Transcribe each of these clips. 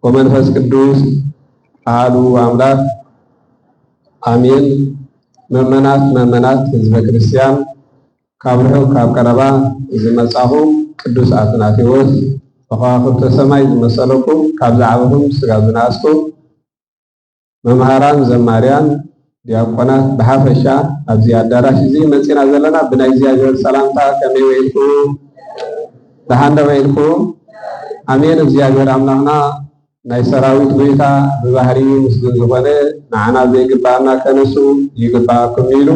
ወመንፈስ ቅዱስ አሐዱ አምላክ አሜን። መመናት ህዝበ ክርስቲያን ካብ ርሑቅ ካብ ቀረባ ዝመጻኹ ቅዱስ አትናቴዎስ ከዋክብተ ሰማይ ዝመሰለኩም ካብ ዝዓበኹም ስጋ ዝነኣስኩም መምሃራን ዘማርያን ዲያቆናት ብሓፈሻ ኣብዚ አዳራሽ እዚ መፂና ዘለና ብናይ እግዚአብሔር ሰላምታ ከመይ ወይልኩም ደሓን ወይልኩም አሜን። እግዚአብሔር አምላክና ናይ ሰራዊት ጎይታ ብባህሪ ምስግን ዝኾነ ንዓና ዘይግባአና ከነሱ ይግባአኩም ኢሉ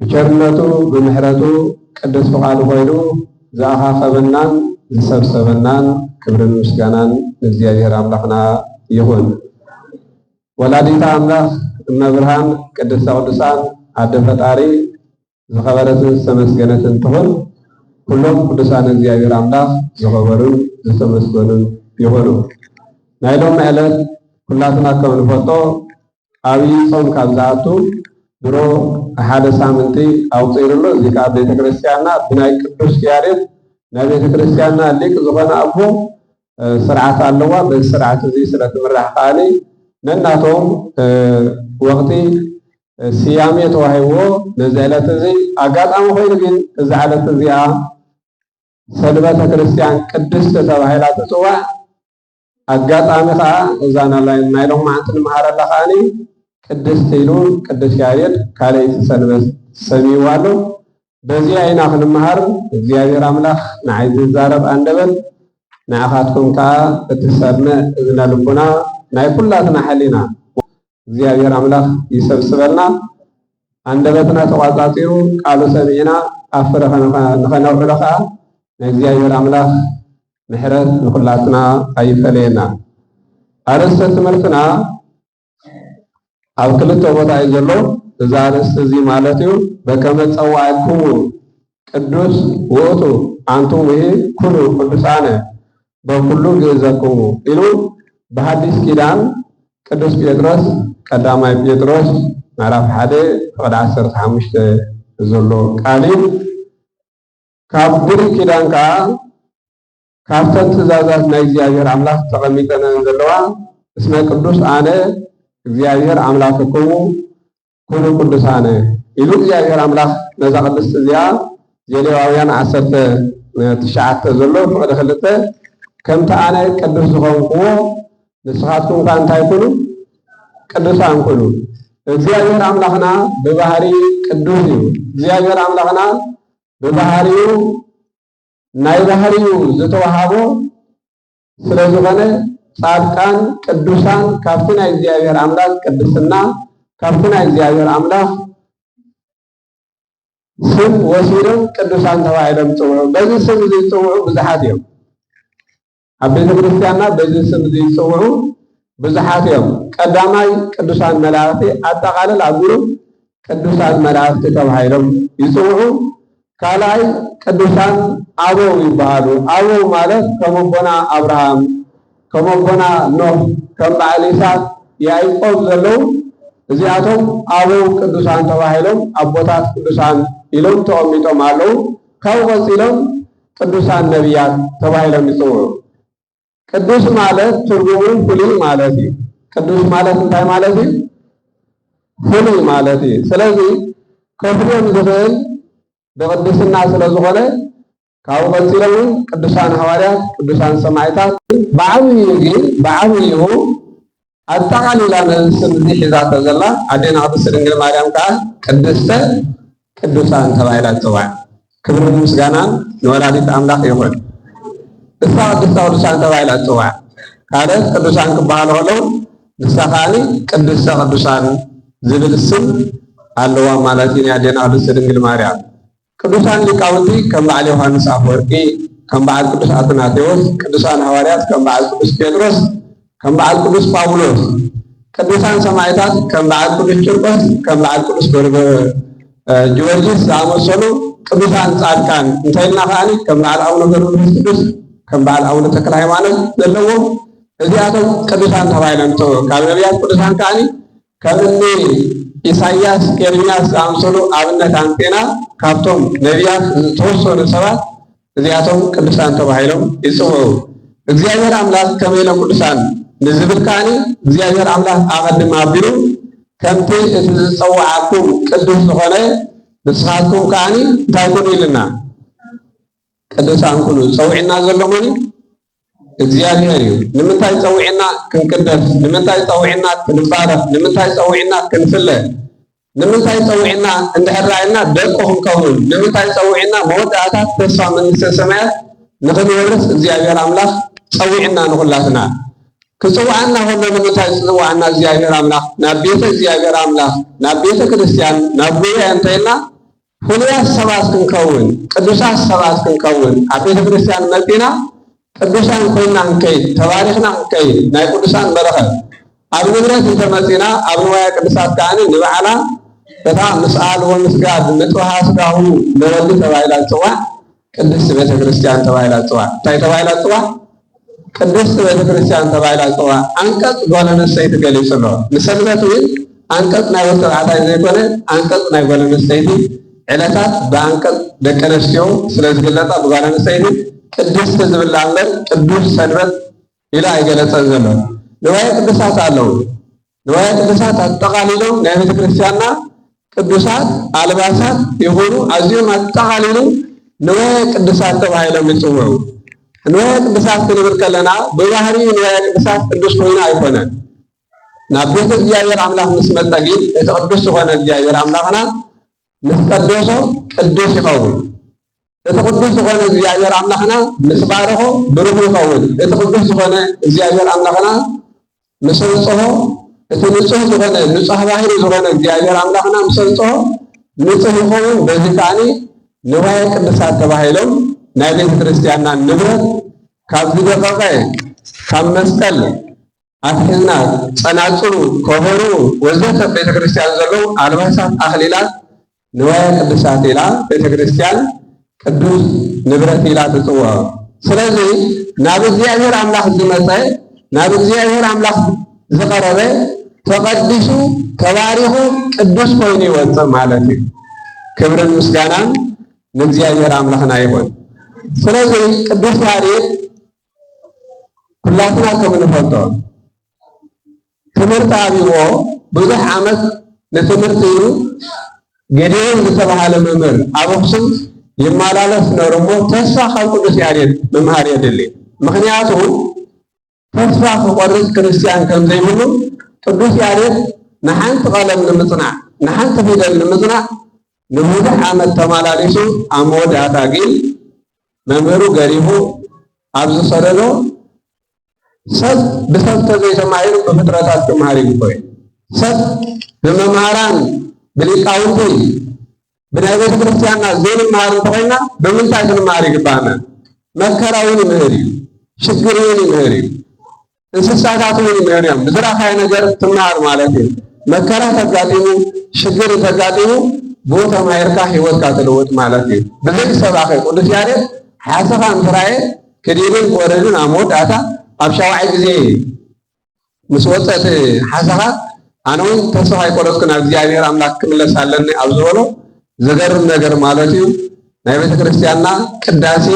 ብቸርነቱ ብምሕረቱ ቅዱስ ፍቃዱ ኮይኑ ዝኣኻኸበናን ዝሰብሰበናን ክብርን ምስጋናን እግዚአብሔር አምላክና ይኹን። ወላዲተ አምላክ እመብርሃን ቅድስተ ቅዱሳን አደ ፈጣሪ ዝኸበረትን ዝተመስገነትን ትኹን። ኩሎም ቅዱሳን እግዚአብሔር አምላክ ዝኸበሩን ዝተመስገኑን ይኹኑ። ናይ ሎሚ ዕለት ኩላትና ከም ንፈልጦ ዓብዪ ጾም ካብ ዝኣቱ ድሮ ሓደ ሳምንቲ ኣውፂሩሎ እዚ ከዓ ቤተክርስትያንና ብናይ ቅዱስ ያሬድ ናይ ቤተክርስትያንና ሊቅ ዝኾነ ኣቦ ስርዓት ኣለዋ። በዚ ስርዓት እዚ ስለትምራሕ ከዓኒ ነናቶም ወቅቲ ስያሜ ተዋሂብዎ ነዚ ዕለት እዚ ኣጋጣሚ ኮይኑ ግን እዚ ዕለት እዚኣ ሰንበተ ክርስቲያን ቅድስቲ ተባሂላ ትፅዋዕ አጋጣሚ ከዓ እዛ ናይ ሎሚ መዓልቲ ንምሃረላ ከዓኒ ቅድስቲ ኢሉ ቅዱስ ያሬድ ካልአይቲ ሰንበት ሰሚይዋ ኣሎ። በዚኣ ኢና ክንምሃር እግዚአብሔር አምላክ ንዓይ ዝዛረብ አንደበት ንዓኻትኩም ከዓ እትሰምዕ እዝነ ልቡና ናይ ኩላትና ሕሊና እግዚአብሔር አምላክ ይሰብስበልና። አንደበትና ተቋጻጺሩ ቃሉ ሰሚዕና ኣፍረ ንኸነውዕሎ ከዓ ናይ እግዚአብሔር አምላክ ምሕረት ንኩላትና ኣይፈለየና። አርእስተ ትምህርትና ኣብ ክልተ ቦታ እዩ ዘሎ። እዚ አርእስቲ እዚ ማለት እዩ በከመ ጸዋዕክሙ ቅዱስ ውእቱ አንቱም ኩኑ ቅዱሳነ በኩሉ ግእዘክሙ ኢሉ በሐዲስ ኪዳን ቅዱስ ጴጥሮስ ቀዳማይ ጴጥሮስ ምዕራፍ 1 ቁጥሪ 15 ዘሎ ቃል ካብ ብሉይ ኪዳን ከዓ ካብተን ትእዛዛት ናይ እግዚአብሔር አምላክ ተቐሚጠን ዘለዋ እስመ ቅዱስ አነ እግዚአብሔር አምላክክሙ ኩኑ ቅዱሳነ ኢሉ እግዚአብሔር አምላክ ነዛ ቅድስቲ እዚኣ ዘሌዋውያን 19 ዘሎ ፍቅዲ 2 ከምቲ አነ ቅዱስ ዝኾንኩዎ ንስኻትኩም ከዓ እንታይ ኩኑ ቅዱሳን ኩኑ። እግዚአብሔር አምላክና ብባህሪ ቅዱስ እዩ። እግዚአብሔር አምላክና ብባህሪኡ ናይ ባህሪኡ ዝተዋሃቦ ስለዝኾነ ጻድቃን ቅዱሳን ካብቲ ናይ እግዚአብሔር አምላክ ቅድስና ካብቲ ናይ እግዚአብሔር አምላክ ስም ወሲዶም ቅዱሳን ተባሂሎም ይፅውዑ። በዚ ስም እዚ ይፅውዑ ብዙሓት እዮም። ኣብ ቤተ ክርስቲያንና በዚ ስም እዚ ይፅውዑ ብዙሓት እዮም። ቀዳማይ ቅዱሳን መላእክቲ ኣጠቃልል ኣቢሉ ቅዱሳን መላእክቲ ተባሂሎም ይፅውዑ። ካልኣይ ቅዱሳን አበው ይባሃሉ። አበው ማለት ከም ኣቦና አብርሃም ከም ኣቦና ኖህ ከም በዓል ይስሐቅ ያዕቆብ ዘለው እዚኣቶም አበው ቅዱሳን ተባሂሎም ኣቦታት ቅዱሳን ኢሎም ተቐሚጦም ኣለው። ካብ ቀፂሎም ቅዱሳን ነቢያት ተባሂሎም ይፅውዑ። ቅዱስ ማለት ትርጉሙ ፍሉይ ማለት እዩ። ቅዱስ ማለት እንታይ ማለት እዩ? ፍሉይ ማለት እዩ። ስለዚ ከፍሎም ዝኽእል ብቅድስና ስለዝኾነ ካብኡ ቀፂሎም ቅዱሳን ሐዋርያት ቅዱሳን ሰማዕታት ብዓብይኡ ኣጠቃሊላ ነዚ ስም እዚ ሒዛቶ ዘላ ኣዴና ቅድስቲ ድንግል ማርያም ከዓ ቅድስተ ቅዱሳን ተባሂላ ትፅዋዕ። ክብርን ምስጋናን ንወላዲት አምላክ ይኹን። እሳ ቅድስተ ቅዱሳን ተባሂላ ትፅዋዕ። ካልኦት ቅዱሳን ክበሃሉ ከለው ንሳ ከዓኒ ቅድስተ ቅዱሳን ዝብል ስም ኣለዋ ማለት እዩ። ኣዴና ቅድስቲ ድንግል ማርያም ቅዱሳን ሊቃውንቲ ከም በዓል ዮሃንስ አፈወርቂ ከም በዓል ቅዱስ አትናቴዎስ፣ ቅዱሳን ሐዋርያት ከም በዓል ቅዱስ ጴጥሮስ፣ ከም በዓል ቅዱስ ጳውሎስ፣ ቅዱሳን ሰማዕታት ከም በዓል ቅዱስ ቂርቆስ፣ ከም በዓል ቅዱስ ጊዮርጊስ ዝኣመሰሉ ቅዱሳን ጻድቃን እንተይልና ከዓኒ ከም በዓል አቡነ ገብረ ቅዱስ፣ ከም በዓል አቡነ ተክለ ሃይማኖት ዘለዎ እዚኣቶም ቅዱሳን ተባሂሎም ይፅውዑ። ካብ ነቢያት ቅዱሳን ከዓኒ ከም እኒ ኢሳያስ፣ ኤርምያስ ዝኣመሰሉ ኣብነት አንቴና ካብቶም ነቢያት ዝተወሰኑ ሰባት እዚኣቶም ቅዱሳን ተባሂሎም ይፅውዑ። እግዚአብሔር አምላክ ከመይሎም ቅዱሳን ንዝብል ከዓኒ እግዚአብሔር አምላክ ኣቐድማ ኣቢሉ ከምቲ እቲ ዝፀዋዓኩም ቅዱስ ዝኾነ ንስኻትኩም ከዓኒ እንታይ ኩኑ ኢልና ቅዱሳን ኩኑ። ፀዊዕና ዘሎ መን እግዚአብሔር እዩ። ንምንታይ ፀዊዕና ክንቅደስ? ንምንታይ ፀዊዕና ክንባረኽ? ንምንታይ ፀዊዕና ክንፍለ? ንምንታይ ፀዊዕና እንድሕር ራእይና ደቁ ክንከውን? ንምንታይ ፀዊዕና መወዳእታት ተስፋ መንግስተ ሰማያት ንኽንወርስ እግዚአብሔር አምላክ ፀዊዕና ንኹላትና። ክፅዋዓና ከሎ ንምንታይ ዝፅዋዓና እግዚአብሔር አምላክ? ናብ ቤተ እግዚአብሔር አምላክ ናብ ቤተ ክርስቲያን ናብ ጉባኤ እንተይልና ፍሉያት ሰባት ክንከውን ቅዱሳት ሰባት ክንከውን ኣብ ቤተ ክርስቲያን መፂና ቅዱሳን ኮይና እንከይድ ተባሪኽና እንከይድ ናይ ቅዱሳን በረኸት ኣብ ንብረት እንተመፂና ኣብ ንዋየ ቅዱሳት ከዓኒ ንባዕላ እታ ምስኣል ወምስጋድ ንጥበሃ ስጋሁ ንወዲ ተባሂላ ትፅዋዕ ቅድስቲ ቤተ ክርስቲያን ተባሂላ ትፅዋዕ። እንታይ ተባሂላ ትፅዋዕ? ቅድስቲ ቤተ ክርስቲያን ተባሂላ ትፅዋዕ። አንቀጽ ጓል ኣንስተይቲ ገሊጹ ኣሎ። ንሰንበት እውን አንቀጽ ናይ ወዲ ተባዕታይ ዘይኮነ አንቀጽ ናይ ጓል ኣንስተይቲ ዕለታት ብአንቀጽ ደቂ ኣንስትዮ ስለ ዝግለጻ ብጓል ኣንስተይቲ ቅድስቲ ዝብላ እምበር ቅዱስ ሰንበት ኢላ ኣይገለፀን ዘሎ። ንዋየ ቅዱሳት ኣለዉ። ንዋየ ቅዱሳት ኣጠቃሊሎም ናይ ቤተ ክርስቲያንና ቅዱሳት አልባሳት ይኹኑ ኣዝዮም ኣጠቃሊሉ ንዋየ ቅዱሳት ተባሂሎም ይፅውዑ። ንዋየ ቅዱሳት ክንብል ከለና ብባህሪ ንዋየ ቅዱሳት ቅዱስ ኮይኑ ኣይኮነን። ናብ ቤተ እግዚአብሔር አምላክ ምስ መፀ ግን እቲ ቅዱስ ዝኾነ እግዚአብሔር አምላክና ምስ ቀደሶ ቅዱስ ይኸውን። እቲ ቅዱስ ዝኾነ እግዚአብሔር አምላክና ምስ ባረኾ ብሩህ ይኸውን። እቲ ቅዱስ ዝኾነ እግዚአብሔር አምላክና ምስ ንጽሖ እቲ ንጹህ ዝኾነ ንጹህ ባህሪ ዝኾነ እግዚአብሔር አምላክና ምስ ንጽሖ ንጹህ ይኸውን። በዚ ከዓኒ ንዋየ ቅዱሳት ተባሂሎም ናይ ቤተ ክርስቲያንና ንብረት ካብ ዝደቀቀ ካብ መስቀል ኣትሒዝና ጸናጽሉ ከበሩ ወዘተ ቤተ ክርስቲያን ዘለዉ አልባሳት አኽሊላት ንዋየ ቅዱሳት ኢላ ቤተ ክርስቲያን ቅዱስ ንብረት ኢላ ትፅውዖ። ስለዚ ናብ እግዚአብሔር አምላክ ዝመፀ ናብ እግዚአብሔር አምላክ ዝቀረበ ተቀዲሱ ተባሪኹ ቅዱስ ኮይኑ ይወፅእ ማለት እዩ። ክብርን ምስጋናን ንእግዚአብሔር አምላክና ይኹን። ስለዚ ቅዱስ ያሬድ ኩላትና ከም ንፈልጦ ትምህርቲ አቢቦ ብዙሕ ዓመት ንትምህርቲ ኢሉ ገዲዮን ዝተባሃለ መምህር ኣብ ኣክሱም ይመላለስ ነይሩ እሞ ተስፋ ካብ ቅዱስ ያሬድ ምምሃር የድሊ። ምክንያቱ ተስፋ ክቆርፅ ክርስቲያን ከም ዘይብሉ ቅዱስ ያሬድ ንሓንቲ ቀለም ንምፅናዕ ንሓንቲ ፊደል ንምፅናዕ ንብዙሕ ዓመት ተመላሊሱ ኣብ መወዳእታ ግን መምህሩ ገሪቡ ኣብ ዝሰደዶ ሰብ ብሰብ ተዘይተማሂሩ ብፍጥረታት ክመሃር ይግባእ። ሰብ ብመምሃራን ብሊቃውንቲ ብናይ ቤተ ክርስቲያንና ዘይንመሃር እንተኮይና ብምንታይ ክንመሃር ይግባእና? መከራ እውን ይምህር እዩ፣ ሽግር እውን ይምህር እዩ፣ እንስሳታት እውን ይምህር እዮም። ብዝረአኻዮ ነገር ትመሃር ማለት እዩ። መከራ ተጋጢሙ ሽግር ተጋጢሙ ብኡ ተማሂርካ ሂወትካ ትልውጥ ማለት እዩ። ብዘይ ሰባኺ ቅዱስ ያሬድ ሓሰኻ ምፍራየ ክዲንን ወረድን ኣብ መወዳእታ ኣብ 7 ግዜ ምስ ወፀት ሓሰኻ ኣነ እውን ተስፋ ኣይቆረፅኩ ናብ እግዚአብሔር አምላክ ክምለስ ኣለኒ ኣብ ዝበሎ ዘገርም ነገር ማለት እዩ። ናይ ቤተ ክርስቲያንና ቅዳሴ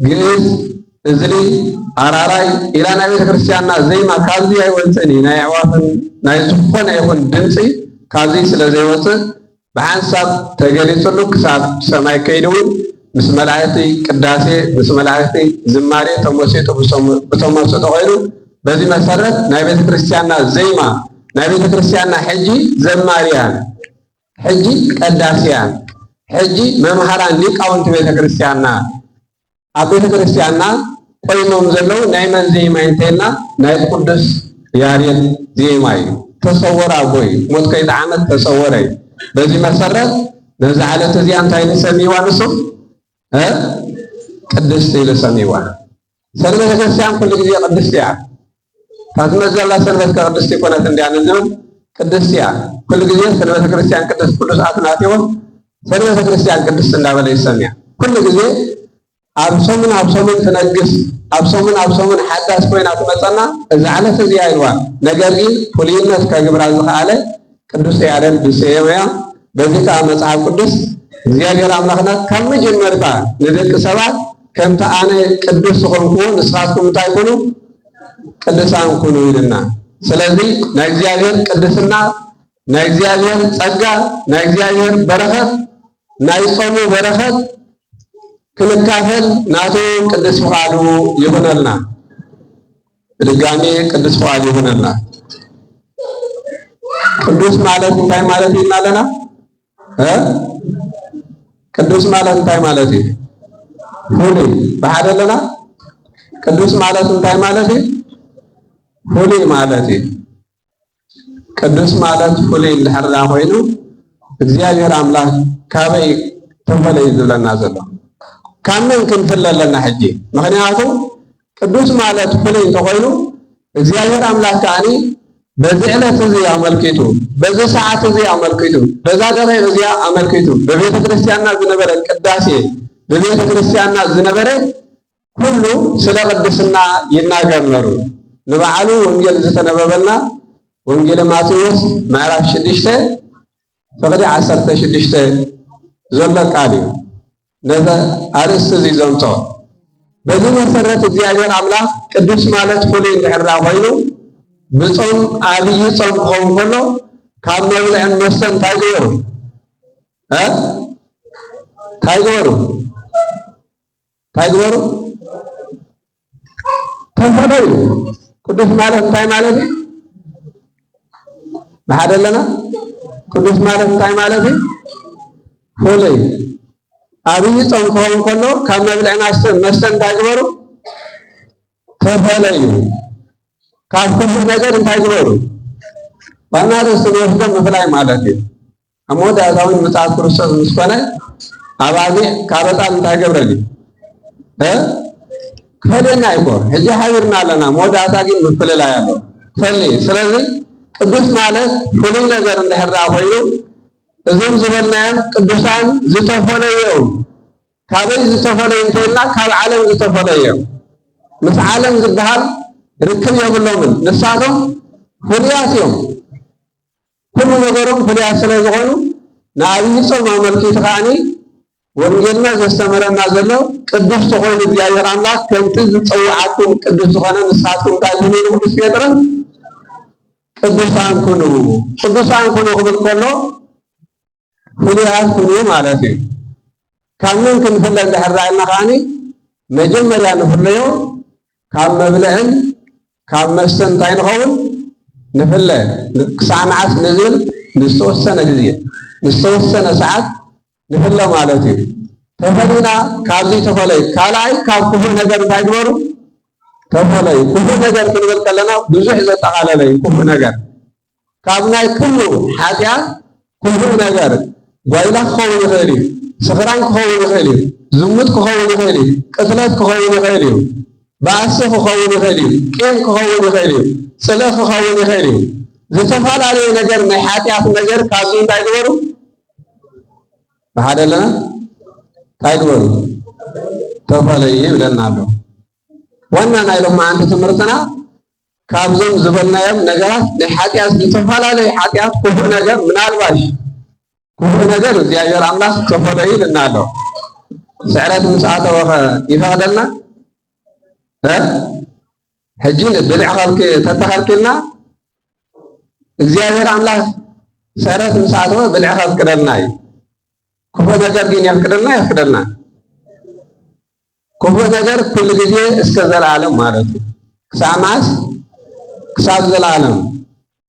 ግዕዝ እዝሊ ኣራራይ ኢላ ናይ ቤተ ክርስቲያንና ዘይማ ካብዚ ኣይወፅእኒ ናይ ኣዕዋፍን ናይ ዝኾነ ይኹን ድምፂ ካብዚ ስለ ዘይወፅእ ብሓንሳብ ተገሊፅሉ ክሳብ ሰማይ ከይዱ እውን ምስ መላእክቲ ቅዳሴ ምስ መላእክቲ ዝማሬ ተመሲጡ ብተመስጦ ኮይኑ በዚ መሰረት ናይ ቤተ ክርስቲያንና ዘይማ ናይ ቤተ ክርስቲያንና ሕጂ ዘማርያን ሕጂ ቀዳስያን ሕጂ መምሃራን ሊቃውንቲ ቤተ ክርስቲያንና ኣብ ቤተ ክርስቲያንና ኮይኖም ዘለዉ ናይ መን ዜማ እንተይልና ናይ ቅዱስ ያሬድ ዜማ እዩ። ተሰወረ ኣቦይ ሞት ከይተዓመት ተሰወረ እዩ። በዚ መሰረት ነዚ ዓለት እዚኣ እንታይ ንሰሚዋ ንሱ ቅድስት ኢሉ ሰሚዋ ሰንበት ክርስቲያን ኩሉ ጊዜ ቅድስት እያ ታትመዘላ ሰንበት ቅድስት ይኮነት እንዲያን እንዝብል ቅድስት እያ ኩሉ ጊዜ ሰንበት ክርስቲያን ቅድስት ቅዱስ አትናቴዎስ ሰንበት ክርስቲያን ቅድስት እንዳበለ ይሰምያ ኩሉ ጊዜ አብሶምን ትነግስ አብሶምን ሓዳስ ኮይና ትመፀና እዚ ዓለት እዚ አይልዋ ነገር ግን ፉልይነት ከግብራ ዝኸኣለ ቅዱስ ያሬድ ብሰየመያ በዚህ መጽሐፍ ቅዱስ እግዚአብሔር አምላክና ካብ መጀመርታ ንደቂ ሰባት ከምታ ኣነ ቅዱስ ዝኾንኩ ንስኻትኩም እንታይ ኩኑ ቅዱሳን ኩኑ ይልና ስለዚ ናይ እግዚአብሔር ቅድስና ናይ እግዚአብሔር ጸጋ ናይ እግዚአብሔር በረኸት ናይ ጾሙ በረኸት ክንካፈል ናቱ ቅዱስ ፈቃዱ ይሁነልና ድጋሜ ቅዱስ ፈቃዱ ይሁነልና ቅዱስ ማለት እንታይ ማለት ይናለና ቅዱስ ማለት እንታይ ማለት እዩ ፍሉይ በሓደለና ቅዱስ ማለት እንታይ ማለት እዩ ፍሉይ ማለት እዩ ቅዱስ ማለት ፍሉይ እንድሕርና ኮይኑ እግዚአብሔር አምላክ ካበይ ተፈለይ ዝብለና ዘሎ ካብ ምን ክንፍለ ኣለና ሕጂ ምክንያቱ ቅዱስ ማለት ፍሉይ እንተኮይኑ እግዚአብሔር አምላክ ከዓኒ በዚህ ዕለት እዚ አመልክቱ በዚህ ሰዓት እዚ አመልክቱ በዛ ደረይ እዚ አመልክቱ በቤተ ክርስቲያንና ዝነበረ ቅዳሴ በቤተ ክርስቲያንና ዝነበረ ሁሉ ስለ ቅድስና ይናገር ነሩ ንበዓሉ ወንጌል ዝተነበበልና ወንጌል ማቴዎስ ምዕራፍ 6 ፈቅዲ 16 ዘሎ ቃል እዩ ነዛ አርእስት እዚ ዘምጾ በዚህ መሰረት እግዚአብሔር አምላክ ቅዱስ ማለት ፍሉይ እንድሕርና ኮይኑ ብጾም ዓብይ ጾም ክኸውን ከሎ ካብ መብልዕን መስተን እንታይ ገበሩ ተፈለዩ ቅዱስ ማለት እንታይ ማለት እዩ በሓደለና ቅዱስ ማለት እንታይ ማለት እዩ ፍሉይ ዓብይ ጾም ክኸውን ከሎ ካብ መብልዕን መስተን እንታይ ገበሩ ተፈለዩ ካብ ኩሉ ነገር እንታይ ግበሩ ዋና ርእሲ ወስዶም ምፍላይ ማለት እዩ ኣብ መወዳእታዊ መጽሓፍ ክርስቶስ ምስ ኮነ ኣባጊዕ ካብ ዕጣን እንታይ ገብረን እዩ ክፈልየና ይኮ ሕጂ ሓቢርና ኣለና መወዳእታ ግን ምፍልላይ ኣሎ ፈልይ ስለዚ ቅዱስ ማለት ፍሉይ ነገር እንድሕርና ኮይኑ እዞም ዝበልናዮም ቅዱሳን ዝተፈለዮም ካበይ ዝተፈለዩ እንተይልና ካብ ዓለም ዝተፈለዮም ምስ ዓለም ዝበሃል ርክብ የብሎምን ንሳቶም ፍሉያት እዮም ኩሉ ነገሮም ፍሉያት ስለ ዝኾኑ ንዓብይ ጾም ኣመልኪቱ ከዓኒ ወንጌልና ዘስተምረና ዘሎ ቅዱስ ተኮይኑ እግዚአብሔር አምላክ ከምቲ ዝፀውዓኩም ቅዱስ ዝኾነ ንሳትኩም እንታይ ኩኑ ኢሉ ቅዱስ ጴጥሮስ ቅዱሳን ኩኑ ክብል ከሎ ፍሉያት ኩኑ ማለት እዩ ካብ ምን ክንፍለ እንድሕር ኢልና ከዓኒ መጀመርያ ንፍለዮ ካብ መብልዕን ካብ መስተ እንታይ ንኸውን ንፍለ ክሳዕ መዓስ ንዝብል ንዝተወሰነ ግዜ ንዝተወሰነ ሰዓት ንፍለ ማለት እዩ ተፈሊና ካብዚ ተፈለይ ካልኣይ ካብ ክፉ ነገር እንታይ ግበሩ ተፈለይ ክፉ ነገር ክንብል ከለና ብዙሕ ዘጠቃለለ እዩ ክፉ ነገር ካብ ናይ ኩሉ ሓጢኣት ክፉ ነገር ጓይላ ክኸውን ይኽእል እዩ ስኽራን ክኸውን ይኽእል እዩ ዝሙት ክኸውን ይኽእል እዩ ቅትለት ክኸውን ይኽእል እዩ ባእሲ ክኸውን ይኽእል እዩ ቄም ክኸውን ይኽእል እዩ ፅልእ ክኸውን ይኽእል እዩ ዝተፈላለዩ ነገር ናይ ሓጢኣት ነገር ካብዚ እንታይ ግበሩ በሓደ ኣለና እንታይ ግበሩ ተፈለዩ ይብለና ኣሎ ዋና ናይ ሎማዓንቲ ትምህርትና ካብዞም ዝበልናዮም ነገራት ናይ ሓጢኣት ዝተፈላለዩ ሓጢኣት ክፉ ነገር ምናልባሽ ክፉ ነገር እግዚአብሔር አምላክ ተፈለዩ ይልና ኣሎ ስዕረት ምስ ኣተወ ይፈቅደልና ሕጂ ብልዕ ተተኸልኪልና እግዚአብሔር አምላክ ስዕረት ምስ ኣተወ ብልዕ ከልክደልና እዩ ክፉ ነገር ግን የፍቅደልና ክፉ ነገር ኩሉ ጊዜ እስከ ዘላለም ማለት እዩ ክሳብ መዓስ ክሳብ ዘላለም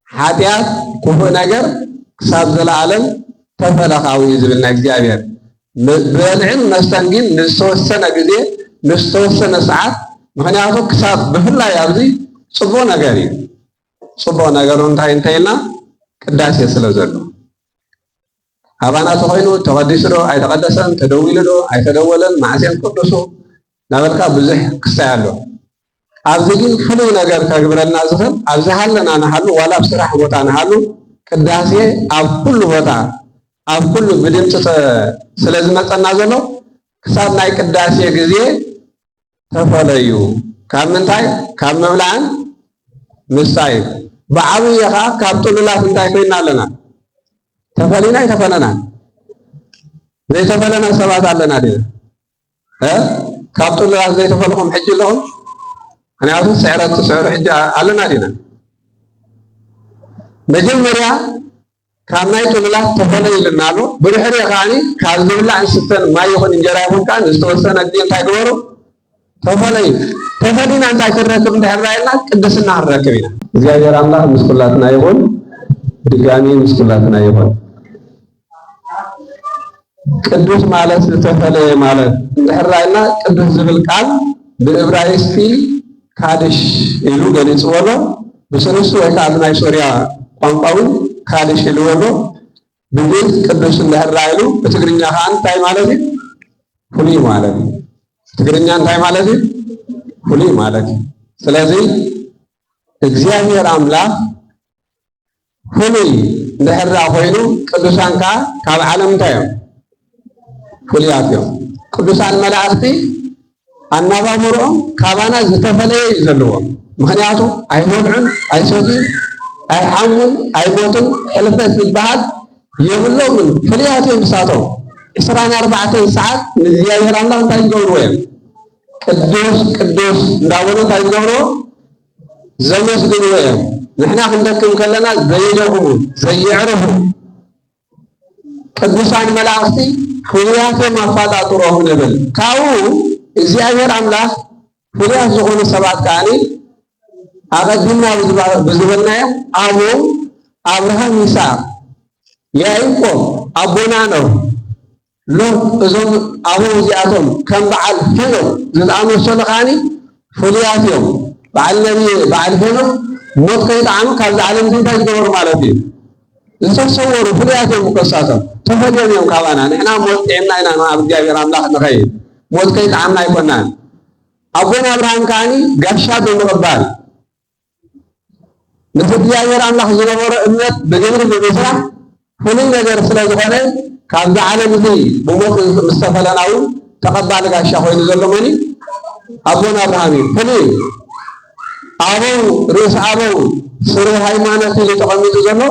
ሓጢኣት ክፉ ነገር ክሳብ ዘላለም ተፈለኻዊ ዝብልና እግዚአብሔር ብልዕን መስተን ግን ንዝተወሰነ ጊዜ ንዝተወሰነ ሰዓት ምክንያቱ ክሳብ ብፍላይ ኣብዚ ፅቡቅ ነገር እዩ ፅቡቅ ነገሩ እንታይ እንተይልና ቅዳሴ ስለ ዘሎ ኣባና ተኮይኑ ተቀዲሱ ዶ ኣይተቀደሰን ተደዊሉ ዶ ኣይተደወለን ማዕስየን ቅዱሱ ናበልካ ብዙሕ ክሳይ ኣሎ ኣብዚ ግን ፍሉይ ነገር ከግብረልና ዝኽእል ኣብዚ ሃለና ንሃሉ ዋላ ኣብ ስራሕ ቦታ ንሃሉ ቅዳሴ ኣብ ኩሉ ቦታ ኣብ ኩሉ ብድምፂ ስለ ዝመፀና ዘሎ ክሳብ ናይ ቅዳሴ ግዜ ተፈለዩ ካብ ምንታይ ካብ ምብላዕን ምሳይ ብዓብይ ኸ ካብ ጥሉላት እንታይ ኮይና ኣለና ተፈሊና ይተፈለና ዘይተፈለና ሰባት ኣለና ዲና ካብ ጥሉላት ዘይተፈልኹም ሕጂ ኣለኹም ምክንያቱ ስዕረት ትስዕሩ ሕጂ ኣለና ዲና መጀመርያ ካብ ናይ ጥሉላት ተፈለዩ ኢልና ኣሎ ብድሕሪ ኸዓኒ ካብ ዝብላዕ ንስተን ማይ ይኹን እንጀራ ይኹን ከዓ ንዝተወሰነ ግዜ እንታይ ግበሩ ተፈለዩ ተፈሊና እንታይ ክንረክብ እንታይ ራእየና ቅድስና ክንረክብ ኢና እግዚአብሔር አምላክ ምስ ኩላትና ይሁን ድጋሚ ምስ ኩላትና ይሁን ቅዱስ ማለት ዝተፈለየ ማለት እንታይ ራእየና ቅዱስ ዝብል ቃል ብዕብራይስጥ ካድሽ ኢሉ ገሊጽዎ ኣሎ ብሰለስቱ ወይ ከዓ ናይ ሶርያ ቋንቋውን ካድሽ ኢልዎ ኣሎ ብግዕዝ ቅዱስ እንታይ ራእይሉ በትግርኛ ከዓ እንታይ ማለት እዩ ፍሉይ ማለት እዩ ትግርኛ እንታይ ማለት እዩ ፍሉይ ማለት እዩ ስለዚ እግዚአብሔር አምላክ ፍሉይ እንድሕር ኮይኑ ቅዱሳን ከዓ ካብ ዓለም እንታይ እዮም ፍሉያት እዮም ቅዱሳን መላእክቲ ኣናባብሮኦም ካባና ዝተፈለየ እዩ ዘለዎም ምክንያቱ ኣይበልዑን ኣይሰትዩን ኣይሓሙን ኣይሞቱን ሕልፈት ዝበሃል የብሎምን ፍሉያት እዮም ንሳቶም 24 ሰዓት ንእግዚአብሔር አምላክ እንታይ ዝገብርዎ እዮም ቅዱስ ቅዱስ እንዳበሉ እንታይ ዝገብርዎ ዘመስግንዎ እዮም ንሕና ክንደክም ከለና ዘይደኽሙ ዘይዕርፉ ቅዱሳን መላእክቲ ፍሉያቶም ኣፈጣጥሮኦም ንብል ካብኡ እግዚአብሔር አምላክ ፍሉያት ዝኾኑ ሰባት ከዓኒ ኣቐዲምና ብዝበልናዮም ኣቦም አብርሃም ይስሐቅ ያዕቆብ ኣቦና ነው ሎጥ እዞም ኣብኡ እዚኣቶም ከም በዓል ሄኖክ ዝኣመሰሉ ከዓኒ ፍሉያት እዮም በዓል ነቢይ በዓል ሄኖክ ሞት ከይጣዕሙ ካብዚ ዓለም እንታይ ዝገበሩ ማለት እዩ ዝተሰወሩ ፍሉያት እዮም እኮሳቶም ተፈልዮም እዮም ካባና ንሕና ሞት ጥዕምና ኢና ናብ እግዚአብሔር አምላክ ንኸይድ ሞት ከይጣዕምና ኣይኮናን ኣቦና አብርሃም ከዓኒ ጋሻ ብምቕባል ነቲ እግዚአብሔር አምላክ ዝነበሮ እምነት ብግብሪ ብምስራሕ ፍሉይ ነገር ስለ ዝኾነ ካብዚ ዓለም እዚ ብሞት ምስ ተፈለና እውን ተቐባሊ ጋሻ ኮይኑ ዘሎ መን እዩ ኣቦና አብርሃም እዩ ፍሉይ ኣበው ርእሲ ኣበው ስሩ ሃይማኖት ኢሉ ተቐሚጡ ዘሎ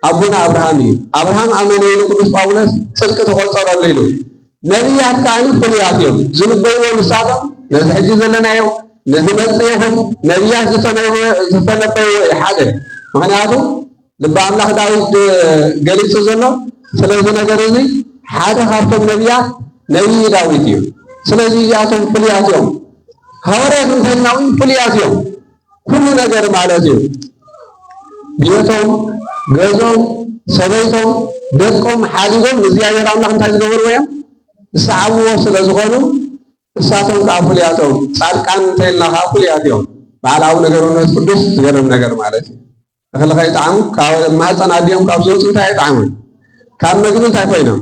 ኣቦና አብርሃም እዩ አብርሃም ኣመነ ኢሉ ቅዱስ ጳውሎስ ጽድቂ ተቆፀረሉ ኢሉ ነቢያት ከዓኒ ፍሉያት እዮም ዝንበይዎ ንሳቶም ነዚ ሕጂ ዘለናዮ ነዚ መፅእ ይኹን ነቢያት ዝተነበይዎ ሓደ ምክንያቱ ልበ አምላክ ዳዊት ገሊፁ ዘሎ ስለዚ ነገር እዚ ሓደ ካብቶም ነቢያት ነቢይ ዳዊት እዩ ስለዚ እዚኣቶም ፍሉያት እዮም ሐዋርያት እንተልና እውን ፍሉያት እዮም ኩሉ ነገር ማለት እዩ ቤቶም ገዞም ሰበይቶም ደቆም ሓዲጎም እግዚአብሔር አምላክ እንታይ ዝገበርዎ እዮም ዝሰዓብዎ ስለ ዝኾኑ እሳቶም ከዓ ፍሉያቶም ጻድቃን እንተኢልና ከዓ ፍሉያት እዮም ባህላዊ ነገር እውነት ቅዱስ ዝገርም ነገር ማለት እዩ እኽሊ ከይጣዕሙ ካብ ማህፀን ኣድዮም ካብ ዝወፁ እንታይ ኣይጣዕሙን ካብ መግቢ እንታይ ኮይኖም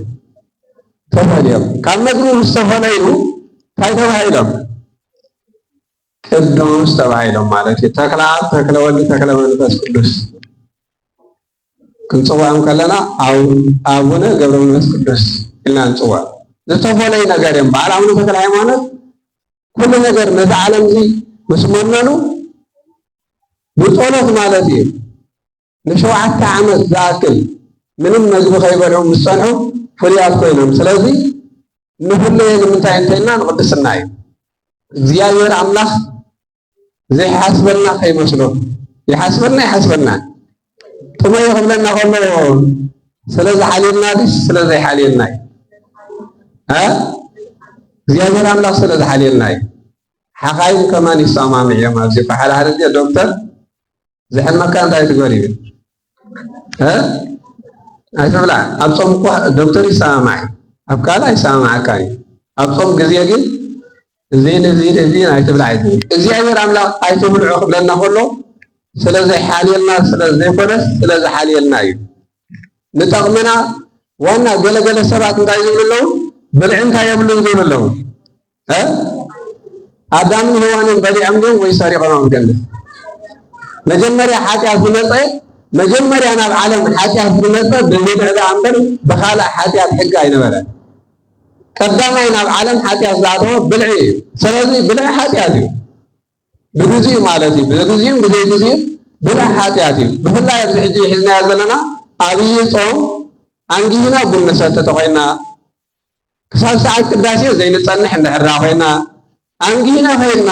ተፈልዮም ካብ መግቢ ምስ ተፈለዩ እንታይ ተባሂሎም ቅዱስ ተባሂሎም ማለት እዩ ተክለ አብ ተክለ ወልድ ተክለ መንፈስ ቅዱስ ክንፅዋዕም ከለና አቡነ ገብረ መንፈስ ቅዱስ ኢልና ንፅዋዕ ዝተፈለዩ ነገር እዮም በዓል ኣቡነ ተክለ ሃይማኖት ኩሉ ነገር ነዚ ዓለም እዚ ምስ መነኑ ብፀሎት ማለት እዩ ንሸውዓተ ዓመት ዝኣክል ምንም መግቢ ከይበልዑ ምስ ፀንሑ ፍሉያት ኮይኖም ስለዚ ንፍለየ ንምንታይ እንተኢልና ንቅድስና እዩ እግዚአብሔር አምላክ ዘይሓስበና ከይመስሎ ይሓስበና ጥመዮ ክብለና ከሎ ስለዝሓልየልና ድስ ስለዘይሓልየልና እዩ እግዚአብሔር አምላክ ስለዝሓልየልና እዩ ሓኻይም ከማን ይሰማምዕ እዮም ኣብዚ ሓደ ሓደ ዶክተር ዝሕመካ እንታይ ትግበር ይብል ኣይትብላዕ ኣብ ፆም እኳ ዶክተር ይሰማማዕ ኣብ ካልእ ኣይሰማማዓካ እዩ ኣብ ፆም ግዜ ግን እዚ ኣይትብላዕ ዝብል እግዚአብሔር አምላክ ኣይትብልዑ ክብለና ከሎ ስለዘይሓልየልና ስለዘይኮነስ ስለዝሓልየልና እዩ ንጠቕምና ዋና ገለገለ ሰባት እንታይ ዝብሉ ኣለዉ ብልዒ እንታይ የብሉን ዝብሉ ኣለዉ አዳምን ሔዋንን በሊዕም ግን ወይ ሰሪቆም ገነት መጀመሪያ ኃጢአት ዝመፀ መጀመሪያ ናብ ዓለም ኃጢአት ዝመፀ ብዝድዕዳ እምበር ብኻልእ ኃጢአት ሕጊ ኣይነበረ ቀዳማይ ናብ ዓለም ኃጢአት ዝኣተወ ብልዒ እዩ ስለዚ ብልዒ ኃጢአት እዩ ብግዚኡ ማለት እዩ ብግዚኡ ብዘይግዚኡ ብልዒ ኃጢአት እዩ ብፍላይ ኣብዚ ሕጂ ሒዝናዮ ዘለና ዓብይ ጾም አንጊና ቡን ሰተተ ኮይና ክሳብ ሰዓት ቅዳሴ ዘይንፀንሕ እንድሕራ ኮይና አንጊና ኮይና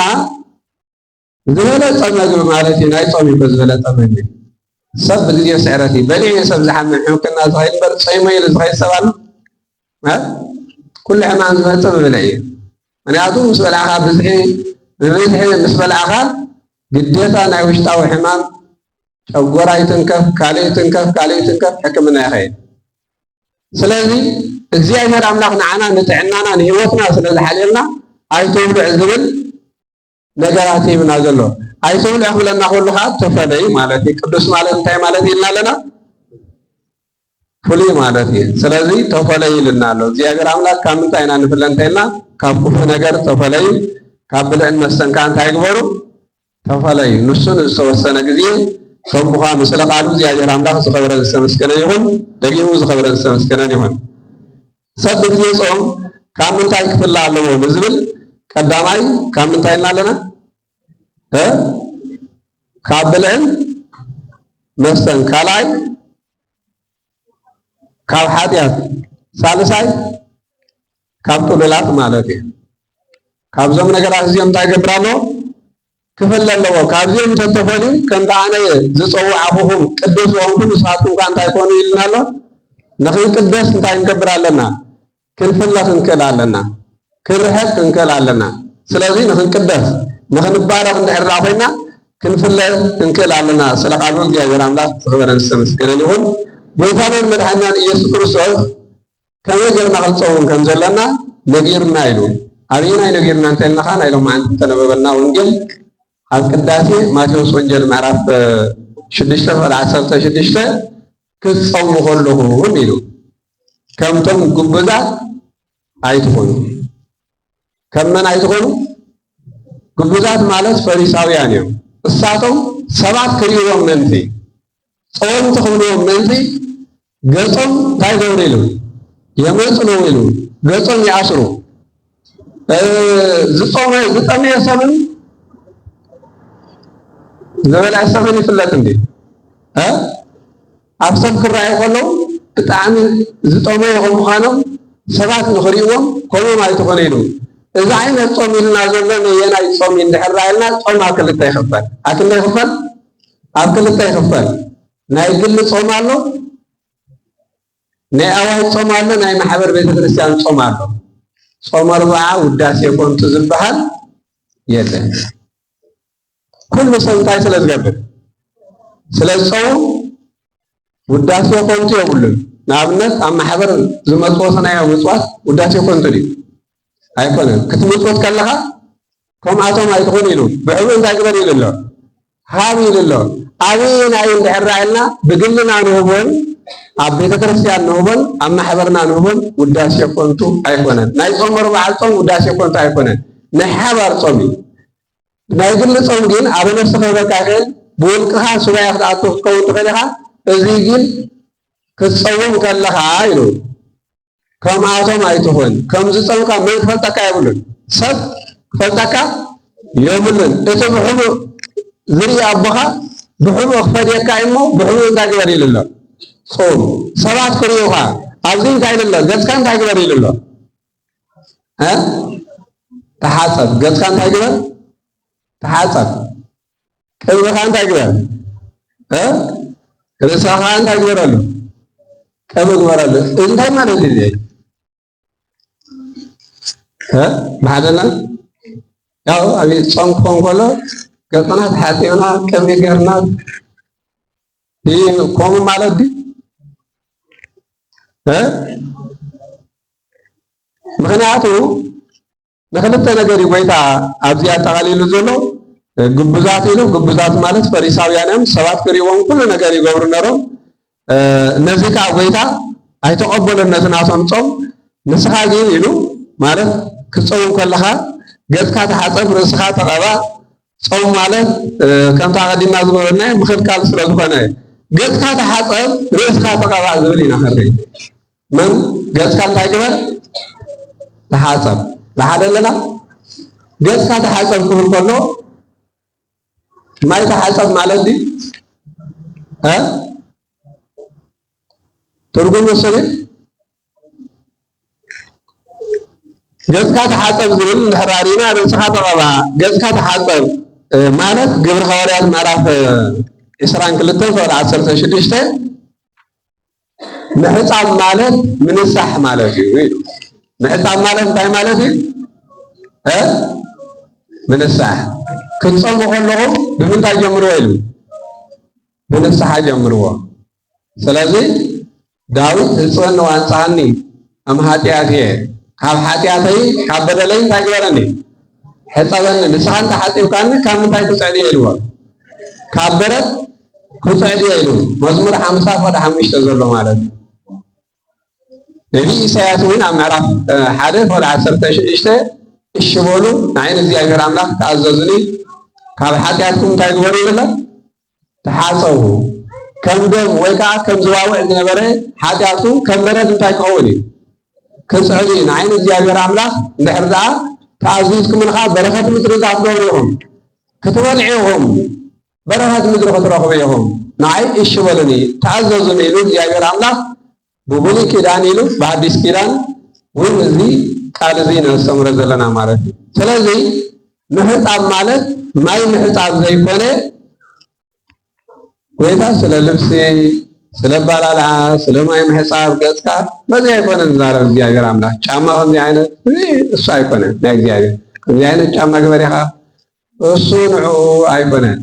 ዝበለፀ ምግቢ ማለት እዩ ናይ ጾም ይበ ዝበለፀ ምግቢ ሰብ ብግዜ ስዕረት እዩ በሊዕ ሰብ ዝሓምም ሕምክና ዝኸይድ በር ፀይሞ ኢሉ ዝኸይድ ሰብ ኣሎ ኩሉ ሕማም ዝመፅእ ብብልዒ እዩ ምክንያቱ ምስ በልዓኻ ብብዝሒ ምስ በልዓኻ ግዴታ ናይ ውሽጣዊ ሕማም ጨጎራ ይትንከፍ ካልእ ይትንከፍ ሕክምና ይኸይድ ስለዚ እግዚአብሔር አምላክ ንዓና ንጥዕናና ንሂወትና ስለዝሓልየልና ኣይተብልዕ ዝብል ነገራት ይብና ዘሎ ኣይተብልዕ ክብለና ኩሉ ከዓ ተፈለይ ማለት እዩ ቅዱስ ማለት እንታይ ማለት ኢልና ኣለና ፍሉይ ማለት እዩ ስለዚ ተፈለይ ኢልና ኣሎ እግዚአብሔር አምላክ ካብ ምንታይ ኢና ንፍለ እንተኢልና ካብ ክፉ ነገር ተፈለይ ካብ ብልዕን መስተን ከዓ እንታይ ግበሩ ተፈለይ ንሱን ዝተወሰነ ግዜ ከምኡኻ ምስለ ቃሉ እግዚአብሔር አምላክ ዝኸበረ ዝተመስገነ ይሁን ደጊሙ ዝኸበረ ዝተመስገነ ይሁን ሰብ ብግዜ ጾም ካብ ምንታይ ክፍላ ኣለዎ ንዝብል ቀዳማይ ካብ ምንታይ ኢልና ኣለና ካብ ብልዕን መስተን ካልኣይ ካብ ኃጢአት ሳልሳይ ካብ ጥሉላት ማለት እዩ ካብዞም ነገራት እዚኦም እንታይ ገብር ኣለዎ ክፍለ ኣለዎ ካብዚኦም ተተፈልዩ ከምቲ ኣነ ዝፀውዓኹም ቅዱስ ወንኩም ንስኻትኩም ከዓ እንታይ ኮኑ ኢልና ኣሎ ንኽንቅደስ እንታይ ክንገብር ኣለና ክንፍለ ክንክእል ኣለና ክንርሕቅ ክንክእል ኣለና ስለዚ ንኽንቅደስ ንኽንባረኽ እንድሕርና ኮይና ክንፍለ ክንክእል ኣለና ስለ ቃሉ እግዚአብሔር አምላክ ዝኽበረን ዝተመስገነን ይሁን ጎይታናን መድሓኒናን ኢየሱስ ክርስቶስ ከመይ ጌርና ክንፀውም ከም ዘለና ነጊርና ኢሉ ኣበየናይ ነጊርና እንተኢልና ኸ ናይ ሎማዓንቲ ዝተነበበልና ወንጌል ኣብ ቅዳሴ ማቴዎስ ወንጌል ምዕራፍ 6:16 ክትፀውሙ ከለኹም ኢሉ ከምቶም ግቡዛት ኣይትኾኑ ከመን ኣይትኾኑ ግቡዛት ማለት ፈሪሳውያን እዮም እሳቶም ሰባት ክሪእዎም ምእንቲ ጾምቲ ክብልዎም ምእንቲ ገጾም እንታይ ገብሩ ኢሉ የመፅሉ ኢሉ ገጾም ይኣስሩ ዝጠመየ ሰብን ዝበልዐ ሰብን ይፍለጥ እንዴ ኣብ ሰብ ክረአዩ ከለዉ ብጣዕሚ ዝጠመዩ ከም ምዃኖም ሰባት ንኽሪእዎም ከምኦም ኣይትኾነ ኢሉ እዚ ዓይነት ጾም ኢልና ዘሎ ነየናይ ጾም እንድሕር ኢልና ጾም ኣብ ክልተ ይኽፈል ኣብ ክልተ ይኽፈል ናይ ግሊ ጾም ኣሎ ናይ ኣዋጅ ጾም ኣሎ ናይ ማሕበር ቤተክርስትያን ጾም ኣሎ ጾም ኣርብዓ ውዳሴ ኮንቱ ዝበሃል የለን ኩሉ ሰብ እንታይ ስለ ዝገብር ስለ ዝፀውም ውዳሴ ኮንቱ የብሉን ንኣብነት ኣብ ማሕበር ዝመፅዎ ሰናዮ ምፅዋት ውዳሴ ኮንቱ ድዩ ኣይኮነን ክትምፅወት ከለኻ ከምኣቶም ኣይትኾን ኢሉ ብሕቡ እንታይ ግበር ኢሉ ኣሎ ሃብ ኢሉ ኣሎ ኣበየናይ እንድሕር ኢልና ብግልና ንህቦን ኣብ ቤተክርስትያን ንህቦን ኣብ ማሕበርና ንህቦን ውዳሴ ኮንቱ ኣይኮነን ናይ ጾም ኣርብዓ ጾም ውዳሴ ኮንቱ ኣይኮነን ናይ ሓባር ጾም እዩ ናይ ግሊ ጾም ግን ኣብ ነፍስኻ ይበካ ይኽእል ብውልቅኻ ሱባኤ ክትኣቱ ክትከውን ትኽእል ኢኻ እዚ ግን ክትፀውም ከለኻ ኢሉ ከምኣቶም ኣይትኾን ከምዚ ጾምካ መን ክፈልጠካ የብሉን ሰብ ክፈልጠካ የብሉን እቲ ብሕቡእ ዝርኢ ኣቦኻ ብሕቡእ ክፈድየካ እሞ ብሕቡእ እንታይ ግበር ኢሉ ኣሎ ጾም ሰባት ክሪኡኻ ኣብዚ እንታይ ኢሉ ኣሎ ገጽካ እንታይ ግበር ኢሉ ኣሎ ተሓፀብ ገጽካ እንታይ ግበር ተሓፀብ ቅብኻ እንታይ ግበር ርእስኻ እንታይ ግበረሉ ቅብ ግበረሉ እንታይ ማለት እዩ ባህልና ያው ኣብ ጾም ክኾን ከሎ ገጽና ተሓፂብና ቅብ ገርና ከምኡ ማለት ድዩ ምክንያቱ ንክልተ ነገር ጎይታ ኣብዚ ኣጠቃሊሉ ዘሎ ግቡዛት ኢሉ ግቡዛት ማለት ፈሪሳውያን እዮም ሰባት ክሪእዎም ኩሉ ነገር ይገብሩ ነሮም ነዚ ከዓ ጎይታ ኣይተቐበሎን ነቲ ናቶም ጾም ንስኻ ግን ኢሉ ማለት ክትፀውም ከለኻ ገጽካ ተሓፀብ ርእስኻ ተቐባ ጾም ማለት ከምታ ቀዲምና ዝነበርና ምክልካል ስለ ዝኾነ ገጽካ ተሓፀብ ርእስካ ተቐባ ዝብል ኢና ንርኢ መን ገጽካ እንታይ ግበር ተሓፀብ ለሓደ ኣለና ገጽካ ተሓፀብ ክብል ከሎ ማይ ተሓፀብ ማለት ዲ ትርጉም ወሰደ ገጽካ ተሓፀብ ዝብል ንሕራሪና ርእስካ ተቐባ ገጽካ ተሓፀብ ማለት ግብረ ሐዋርያት ምዕራፍ 22 ቁጥሪ 16 ምሕፃብ ማለት ምንሳሕ ማለት እዩ ኢሉ ምሕፃብ ማለት እንታይ ማለት እዩ ምንሳሕ ክትጾሙ ከለኹም ብምንታይ ጀምርዎ ኢሉ ብንስሓ ጀምርዎ ስለዚ ዳዊት ህፅበኒ ዋንፃኒ እም ኃጢአትየ ካብ ኃጢአተይ ካብ በደለይ እንታይ ግበረኒ ሕፀበኒ ንስኻ እንተሓፂብካኒ ካብ ምንታይ ክፅዕድየ ኢልዎ ካብ በረት ክፅዕድየ ኢሉ መዝሙር 50 ቁጥሪ 5 ዘሎ ማለት ነቢይ ኢሳያስ እውን ኣብ ምዕራፍ 1 ቁጥሪ 16 እሺ በሉ ንዓይነ እግዚአብሔር አምላክ ተኣዘዙኒ ካብ ኃጢአትኩም እንታይ ግበሩ ይብለ ተሓፀቡ ከም ደም ወይ ከዓ ከም ዝዋውዕ ዝነበረ ኃጢአቱ ከም በረድ እንታይ ክኸውን እዩ ክፅዕድ እዩ ንዓይነ እግዚአብሔር አምላክ እንድሕር ደኣ ተኣዚዝኩምልካ በረኸት ምድሪ ትረኽቡ ኢኹም ክትበልዑ ኢኹም በረኸት ምድሪ ክትረኽቡ ኢኹም ንዓይ እሺ በሉኒ ተኣዘዙኒ ኢሉ እግዚአብሔር አምላክ ብብሉይ ኪዳን ኢሉ በአዲስ ኪዳን እውን እዚ ቃል እዚ ነስተምሮ ዘለና ማለት እዩ ስለዚ ምሕፃብ ማለት ማይ ምሕፃብ ዘይኮነ ወይታ ስለ ልብሲ ስለ ባላልዓ ስለ ማይ ምሕፃብ ገጽካ በዚ አይኮነን ዝዛረብ እግዚአብሔር አምላክ ጫማ ከምዚ ዓይነት እሱ አይኮነን ናይ እግዚአብሔር ከምዚ ዓይነት ጫማ ግበር ኢኻ እሱ ንዕኡ አይኮነን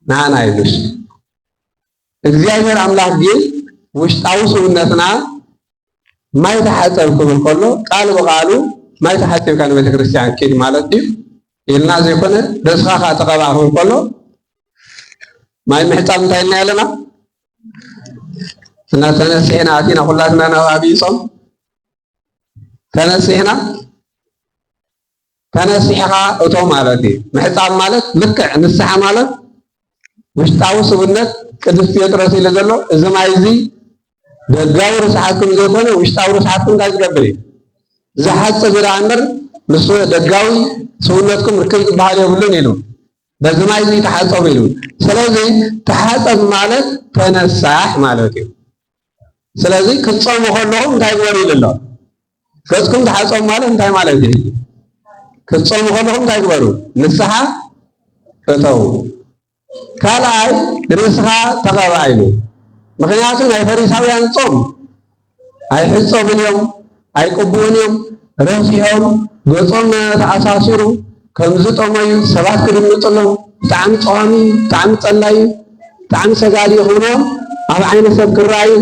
ንዓና ኢሉስ እግዚአብሔር አምላክ ግን ውሽጣዊ ሰውነትና ማይ ተሓፀብ ክብል ከሎ ቃል ብቃሉ ማይ ተሓፂብካ ንቤተ ክርስቲያን ኪድ ማለት እዩ ኢልና ዘይኮነ ደስኻ ተቐባ ክብል ከሎ ማይ ምሕፃብ እንታይ ኢልና ኣለና እና ተነሲሕና ኣቲና ኩላትና ናብ ዓብዪ ጾም ተነሲሕና ተነሲሕኻ እቶ ማለት እዩ ምሕፃብ ማለት ልክዕ ንስሓ ማለት ውሽጣዊ ሰውነት ቅዱስ ጴጥሮስ ኢሉ ዘሎ እዚ ማይ እዚ ደጋዊ ርስሓትኩም ዘይኮነ ውሽጣዊ ርስሓትኩም እንታይ ዝገብር እዩ ዝሓፅብ ዳ እምበር ንሱ ደጋዊ ሰውነትኩም ርክብ ዝበሃል የብሉን ኢሉ በዚ ማይ እዚ ተሓፀቡ ኢሉ ስለዚ ተሓፀብ ማለት ተነሳሕ ማለት እዩ ስለዚ ክትጾሙ ከለኹም እንታይ ግበሩ ኢሉ ኣሎ ገጽኩም ተሓፀቡ ማለት እንታይ ማለት እዩ ክትጾሙ ከለኹም እንታይ ግበሩ ንስሓ እተው ካልኣይ ርእስኻ ተቐባ ኢሉ ምክንያቱ ናይ ፈሪሳውያን ጾም ኣይሕፀቡን እዮም ኣይቅብኡን እዮም ረሲሖም ገጾም ተኣሳሲሩ ከምዚ ጦመዩ ሰባት ክድምፅሎም ብጣዕሚ ፀዋሚ ብጣዕሚ ፀላይ ብጣዕሚ ሰጋዲ ይኹኖም ኣብ ዓይነ ሰብ ክረኣዩ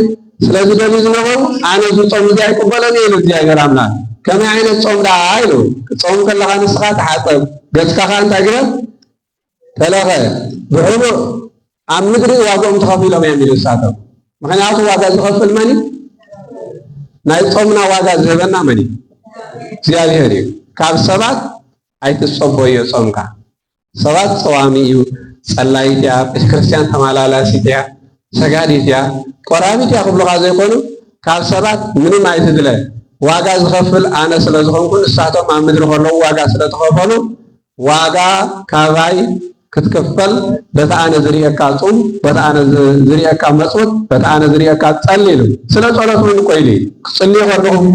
ስለዚ ደልዩ ዝነበሩ ኣነ እዚ ጾም እዚ ኣይቅበሎን ኢሉ እግዚአብሔር አምላክ ከመይ ዓይነት ጾም ዳ ኢሉ ክትጾም ከለኻ ንስኻ ተሓፀብ ገጽካኻ እንታይ ግበር ተለኸ ብሕቡእ ኣብ ምድሪ ዋግኦም ተኸፊሎም እዮም ኢሉ ንሳቶም ምክንያቱ ዋጋ ዝኸፍል መን እዩ ናይ ጾምና ዋጋ ዝህበና መን እዩ እግዚአብሔር እዩ ካብ ሰባት ኣይትፀበዮ ጾምካ ሰባት ፀዋሚ እዩ ፀላይት እያ ቤተክርስቲያን ተመላላሲት እያ ሰጋዲት እያ ቆራቢት እያ ክብሉካ ዘይኮኑ ካብ ሰባት ምንም ኣይትድለ ዋጋ ዝኸፍል ኣነ ስለ ዝኾንኩ ንሳቶም ኣብ ምድሪ ከለዉ ዋጋ ስለ ተኸፈሉ ዋጋ ካብይ ክትክፈል በታ ኣነ ዝርአካ ጾም በታ ኣነ ዝርአካ መጽወት በታ ኣነ ዝርአካ ጸሊሉ ስለ ጸሎት ምን ቆይሊ ክጽልዩ ከለኹም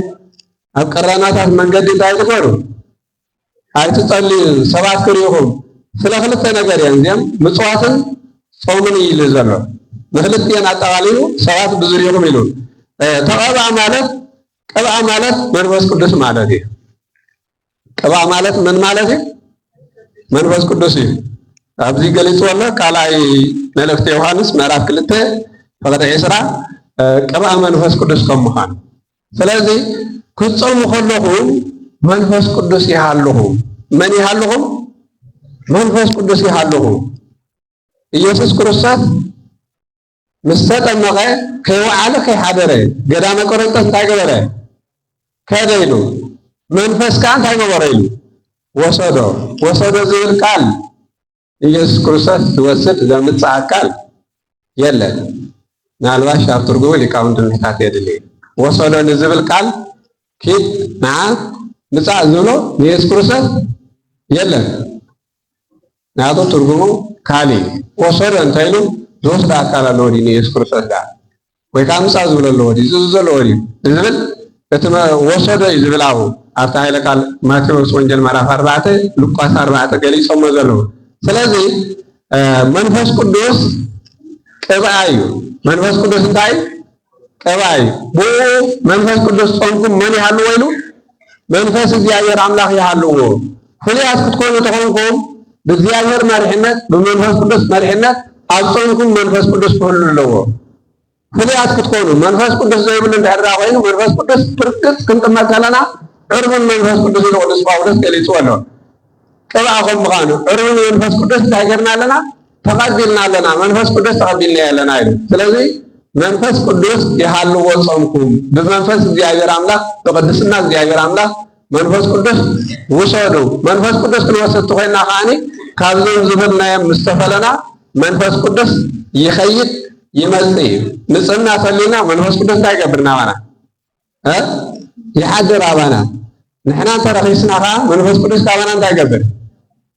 ኣብ ቀራናታት መንገዲ እንታይ ትገብሩ ኣይትጸልዩ ሰባት ክሪኢኹም ስለ ክልተ ነገር እዮም እዚኦም ምጽዋትን ጾምን ኢሉ ዘሎ ንክልቲአን ኣጠቃሊሉ ሰባት ብዝርኢኹም ኢሉ ተቐብአ ማለት ቅብአ ማለት መንፈስ ቅዱስ ማለት እዩ ቅብአ ማለት ምን ማለት እዩ መንፈስ ቅዱስ እዩ ኣብዚ ገሊጽዎ ኣሎ ካልኣይ መልእክቲ ዮሐንስ ምዕራፍ 2 ቁጥሪ 20 ቅብአ መንፈስ ቅዱስ ከም ምዃኑ ስለዚ ክትጾሙ ከለኹም መንፈስ ቅዱስ ይሃልኹም መን ይሃልኹም መንፈስ ቅዱስ ይሃልኹም ኢየሱስ ክርስቶስ ምስ ተጠመቐ ከይወዓለ ከይሓደረ ገዳመ ቆሮንጦስ እንታይ ገበረ ከደ ኢሉ መንፈስ ከዓ እንታይ ገበረ ኢሉ ወሰዶ ዝብል ቃል ኢየሱስ ክርስቶስ ዝወስድ ዘምጽእ አካል የለን። ምናልባሽ ኣብ ትርጉሙ ሊቃውንት ምሕታት የድሊ ወሰዶ ንዝብል ቃል ኪድ ንዓ ምጽእ ዝብሎ ንኢየሱስ ክርስቶስ የለን። ናቱ ትርጉሙ ካሊእ ወሰዶ እንተይሉ ዝወስዶ አካል ኣለዎ ድዩ ንኢየሱስ ክርስቶስ ጋር ወይ ከዓ ምጽእ ዝብሎ ኣለዎ ድዩ ዝብሎ ኣለዎ ድዩ ዝብል እቲ ወሰዶ እዩ ዝብል ኣብኡ ኣብቲ ሃይለ ቃል ማቴዎስ ወንጌል ምዕራፍ 4 ሉቃስ 4 ገሊፆሞ ዘለዉ። ስለዚ መንፈስ ቅዱስ ቅብአ እዩ። መንፈስ ቅዱስ እንታይ ቅብአ እዩ። ብኡ መንፈስ ቅዱስ ጾምኩም መን ይሃልዎ ኢሉ መንፈስ እግዚአብሔር አምላክ ይሃልዎ። ፍሉያት ክትኮኑ ተኾንኩም ብእግዚአብሔር መሪሕነት ብመንፈስ ቅዱስ መሪሕነት ኣብ ጾምኩም መንፈስ ቅዱስ ክህሉ ኣለዎ። ፍሉያት ክትኮኑ መንፈስ ቅዱስ ዘይብሉ እንድሕር ኮይኑ መንፈስ ቅዱስ ብርግፅ ክንጥመት ከለና ዕርቡን መንፈስ ቅዱስ ኢሉ ቅዱስ ጳውሎስ ገሊፁ ኣሎ። ቅብአ ከም ምዃኑ ዕርቡን መንፈስ ቅዱስ እንታይ ገርና ኣለና ተቐቢልና ኣለና መንፈስ ቅዱስ ተቐቢልና ኣለና ኢሉ። ስለዚ መንፈስ ቅዱስ ይሃልዎ ጾምኩም ብመንፈስ እግዚአብሔር አምላክ ብቅድስና እግዚአብሔር አምላክ መንፈስ ቅዱስ ውሰዱ። መንፈስ ቅዱስ ክንወስድ ኮይና ከዓኒ ካብዞም ዝብልናዮም ምስተፈለና መንፈስ ቅዱስ ይኸይድ ይመጽእ እዩ። ንጽህና ሰሊና መንፈስ ቅዱስ እንታይ ይገብርና ባና ይሓድር ኣባና። ንሕና ተረኺስና ከዓ መንፈስ ቅዱስ ካባና እንታይ ይገብር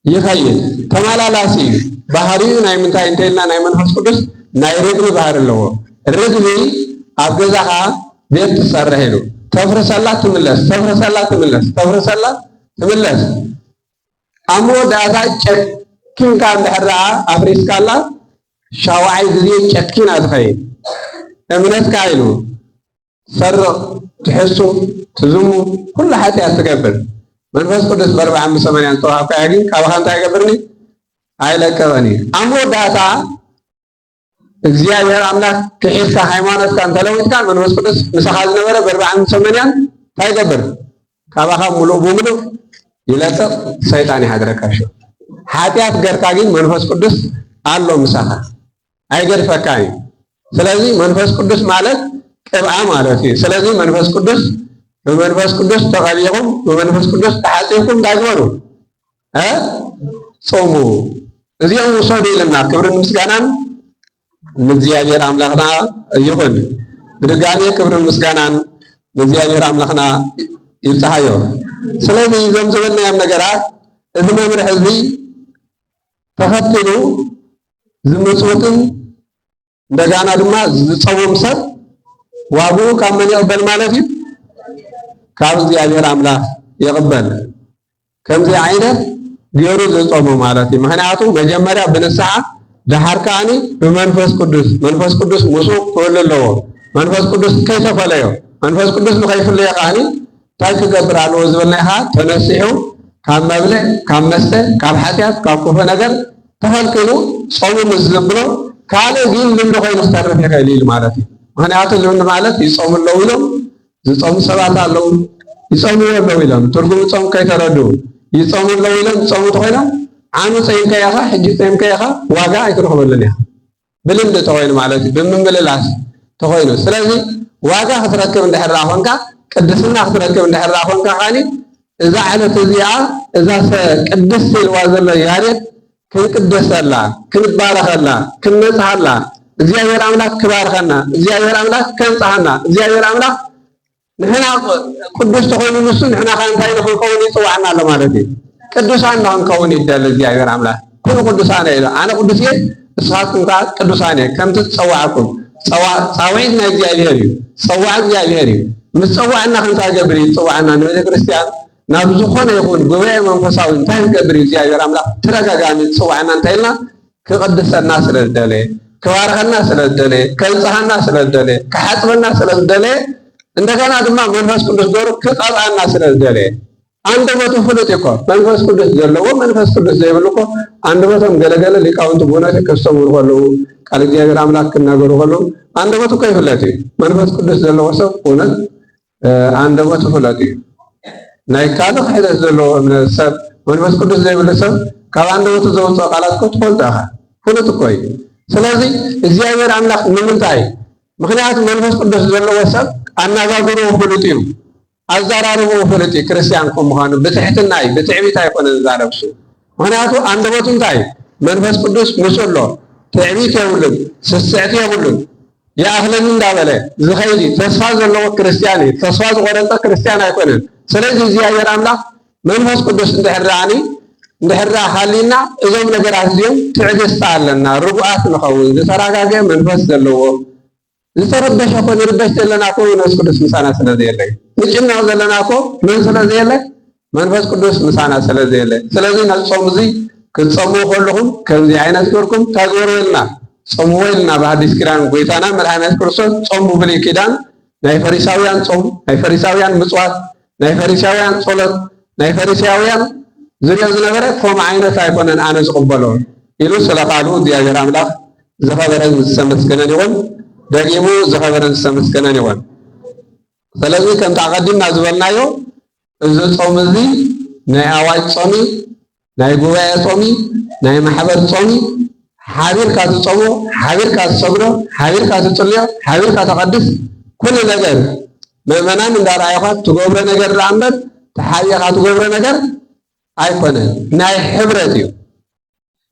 ይኸይድ። ተመላላሲ እዩ ባህሪኡ ናይ ምንታይ እንተኢልና ናይ መንፈስ ቅዱስ ናይ ርግቢ ባህሪ ኣለዎ። ርግቢ ኣብ ገዛኻ ቤት ትሰርሕ ኢሉ ተፍርሰላ ትምለስ ተፍርሰላ ትምለስ ተፍርሰላ ትምለስ። ኣብ መወዳእታ ጨኪንካ እንድሕር ደኣ ኣፍሪስካላ ሻውዓይ ግዜ ጨኪና ትኸይድ። እምነትካ ኢሉ ትሰርቕ ትሕሱ ትዝሙ ኩሉ ሓጢኣት ትገብር። መንፈስ ቅዱስ ብ40 ብ80 ዝተዋሃብካዮ ግን ካብኻ እንታይ ይገብርኒ ኣይለቀበኒ። ኣብ መወዳእታ እግዚአብሔር አምላክ ክሒድካ ሃይማኖትካ እንተለዊጥካ መንፈስ ቅዱስ ንስኻ ዝነበረ ብ40 ብ80 እንታይ ይገብር ካብኻ ሙሉእ ብምሉእ ይለቅቕ። ሰይጣን ይሃድረካ ሾ ሓጢኣት ገርካ ግን መንፈስ ቅዱስ ኣሎ ምሳኻ ኣይገድፈካን እዩ። ስለዚ መንፈስ ቅዱስ ማለት ቅብአ ማለት እዩ። ስለዚ መንፈስ ቅዱስ ብመንፈስ ቅዱስ ተቐቢኹም ብመንፈስ ቅዱስ ተሓፂብኩም እንታይ ግበሩ ጾሙ። እዚኦም ውሰዱ ኢልና ክብርን ምስጋናን ንእግዚአብሔር አምላክና ይኹን። ብድጋሜ ክብርን ምስጋናን ንእግዚአብሔር አምላክና ይብፅሓዮ። ስለዚ እዞም ዝበልናዮም ነገራት እዚ መምርሒ ህዝቢ ተኸትሉ ዝምፅውትን እንደገና ድማ ዝፀውም ሰብ ዋግኡ ካብ መን ይቕበል ማለት እዩ? ካብ እግዚአብሔር አምላክ ይቕበል። ከምዚ ዓይነት ገይሩ ዝፀሙ ማለት እዩ። ምክንያቱ መጀመርያ ብንስሓ ድሓር ከዓኒ ብመንፈስ ቅዱስ መንፈስ ቅዱስ ምስኡ ክህሉ ኣለዎ። መንፈስ ቅዱስ ከይተፈለዮ መንፈስ ቅዱስ ንኸይፍለዮ ከዓኒ እንታይ ክገብር ኣለዎ ዝበልና ኢኻ ተነሲሑ ካብ መብልዕ ካብ መስተ ካብ ሓጢኣት ካብ ክፉ ነገር ተኸልኪሉ ጾሙ ምስ ዝብሎ ካልእ ግን ልምዲ ኮይኑ ክተርፍ ይኽእል ኢሉ ማለት እዩ። ምክንያቱ ልምዲ ማለት ይጾሙ ኣለዉ ኢሎም ዝጾሙ ሰባት ኣለዉ ይጾሙ ኣለዉ ኢሎም ትርጉም ጾም ከይተረድኡ ይጾሙ ኣለዉ ኢሎም ዝጾሙ ተኮይኖም ዓኑ ፀይምከ ኢኻ ሕጂ ፀይምከ ኢኻ ዋጋ ኣይትረኽበሉን ኢኻ ብልምዲ ተኮይኑ ማለት እዩ ብምምልላስ ተኮይኑ። ስለዚ ዋጋ ክትረክብ እንድሕር ኮንካ ቅድስና ክትረክብ እንድሕር ኮንካ ከዓኒ እዛ ዓለት እዚኣ እዛ ቅድስቲ ኢልዋ ዘሎ ያሬድ ክንቅደሰላ ክንባረኸላ ክንነፅሃላ እግዚአብሔር አምላክ ክባርከና እግዚአብሔር አምላክ ከንፅሃና እግዚአብሔር አምላክ ንሕና ቅዱስ ተኮይኑ ንሱ ንሕና ከዓ እንታይ ንክንከውን ይፅዋዕና ኣሎ ማለት እዩ። ቅዱሳን ንክንከውን ይደሊ እግዚአብሔር አምላክ ኩሉ ቅዱሳን ኢሉ ኣነ ቅዱስ እየ ንስኻትኩም ከዓ ቅዱሳን እየ ከምቲ ትፀዋዕኩም ፃውዒት ናይ እግዚአብሔር እዩ ፀዋዕ እግዚአብሔር እዩ። ምስ ፀዋዕና ክንታይ ገብር እዩ ፅዋዕና ንቤተ ክርስቲያን ናብ ዝኾነ ይኹን ጉባኤ መንፈሳዊ እንታይ ክገብር እዩ እግዚአብሔር አምላክ ተደጋጋሚ ፅዋዕና እንታይ ኢልና ክቅድሰና ስለ ዝደለየ ክባርከና ስለ ዝደለየ ከንፅሃና ስለ ዝደለየ ክሓፅበና ስለ ዝደለየ እንደገና ድማ መንፈስ ቅዱስ ገይሩ ክቐብአና ስለ ዝደለየ አንደበቱ ፍሉጥ እኮ መንፈስ ቅዱስ ዘለዎ መንፈስ ቅዱስ ዘይብሉ እኮ አንደበቶም ገለገለ ሊቃውንት ብእውነት ከስተምሩ ከለዉ ቃል እግዚአብሔር አምላክ ክናገሩ ከለዉ አንደበቱ እኮ ይፍለጥ እዩ። መንፈስ ቅዱስ ዘለዎ ሰብ እውነት አንደበቱ ፍለጥ እዩ። ናይ ካልእ ክሕደት ዘለዎ እምነት ሰብ መንፈስ ቅዱስ ዘይብሉ ሰብ ካብ አንደበቱ ዘውፅኦ ቃላት እኮ ትፈልጡ ኢኻ ፍሉጥ እኮ እዩ። ስለዚ እግዚአብሔር አምላክ ንምንታይ ምክንያቱ መንፈስ ቅዱስ ዘለዎ ሰብ አነጋገሩ ፍሉጥ እዩ አዛራርቦ ፍልጥ ክርስቲያንኩም መሆኑ በትሕትናይ በትዕቢት አይኮነን ዛረብሱ ምክንያቱ አንደበቱ እንታይ መንፈስ ቅዱስ ምስሎ ትዕቢት የብሉን ስስዕት የብሉን የአህለን እንዳበለ ዝኸይዲ ተስፋ ዘለዎ ክርስቲያን ተስፋ ዝቆረጠ ክርስቲያን አይኮነን ስለዚህ እግዚአብሔር አምላክ መንፈስ ቅዱስ እንድሕራ ሃሊና እዞም ነገራት እዚኦም ትዕግስቲ ኣለና ርጉኣት ንኸውን ዝተረጋገ መንፈስ ዘለዎ ዝተረበሸ ኮ ንርበሽ ዘለና ኮ መንፈስ ቅዱስ ምሳና ስለዘየለ ንጭናው ዘለና ኮ ምን ስለዘየለ መንፈስ ቅዱስ ምሳና ስለዘየለ ስለዚህ ነጾም እዚ ክትጾሙ ከለኹም ከምዚ ዓይነት ገርኩም ተግብሩልና ጾምወልና በሐዲስ ኪዳን ጎይታና መድኃኒት ክርስቶስ ጾም ብሉይ ኪዳን ናይ ፈሪሳውያን ጾም ናይ ፈሪሳውያን ምጽዋት ናይ ፈሪሳውያን ጸሎት ናይ ፈሪሳውያን ዝርዮ ዝነበረ ከም ዓይነት ኣይኮነን ኣነ ዝቕበሎ ኢሉ ስለቃሉ እግዚአብሔር አምላክ ዝኸበረን ዝተመስገነን ይኹን ደጊሙ ዝኸበረን ዝተመስገነን ይኹን ስለዚህ ከምቲ ኣቐዲምና ዝበልናዮ እዚ ጾም እዚ ናይ ኣዋጅ ጾሚ ናይ ጉባኤ ጾሚ ናይ ማሕበር ጾሚ ሓቢርካ ትጾሞ ሓቢርካ ትሰግዶ ሓቢርካ ትጽልዮ ሓቢርካ ተቐድስ ኩሉ ነገር ምእመናን እንዳረኣይኻ ትገብሮ ነገር ላእምበር ተሓቢርካ ትገብሮ ነገር ኣይኮነን ናይ ሕብረት እዩ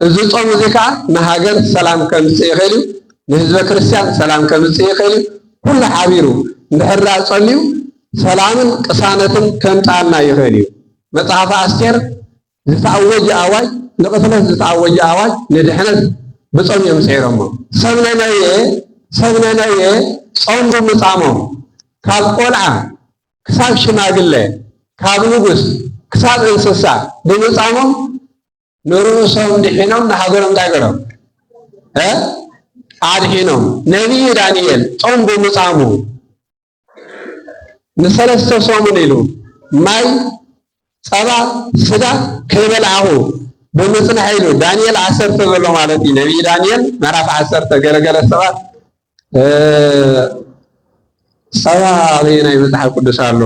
እዚ ጾም እዚ ከዓ ንሃገር ሰላም ከምፅእ ይኽእል እዩ ንህዝበ ክርስቲያን ሰላም ከምፅእ ይኽእል እዩ ኩሉ ሓቢሩ እንድሕር ጸልዩ ሰላምን ቅሳነትን ከምጣልና ይኽእል እዩ መጽሓፈ ኣስቴር ዝተኣወጀ ኣዋጅ ንቅትለት ዝተኣወጀ ኣዋጅ ንድሕነት ብጾም እዮም ሰይሮሞ ሰብነነየ ጾም ብምጻሞም ካብ ቆልዓ ክሳብ ሽማግለ ካብ ንጉስ ክሳብ እንስሳ ብምጻሞም ንርእሶም ድሒኖም ንሃገሮም እንታይ ገሮም ኣድሒኖም ነቢይ ዳንኤል ጾም ብምጻሙ ንሰለስተ ሰሙን ኢሉ ማይ ጸባ ስጋ ከይበልዓኹ ብምጽናሕ ኢሉ ዳንኤል 10 ዘሎ ማለት እዩ ነቢይ ዳንኤል ምዕራፍ 10 ገለገለ ሰባት ሰባ በየናይ መጽሓፍ ቅዱስ ኣሎ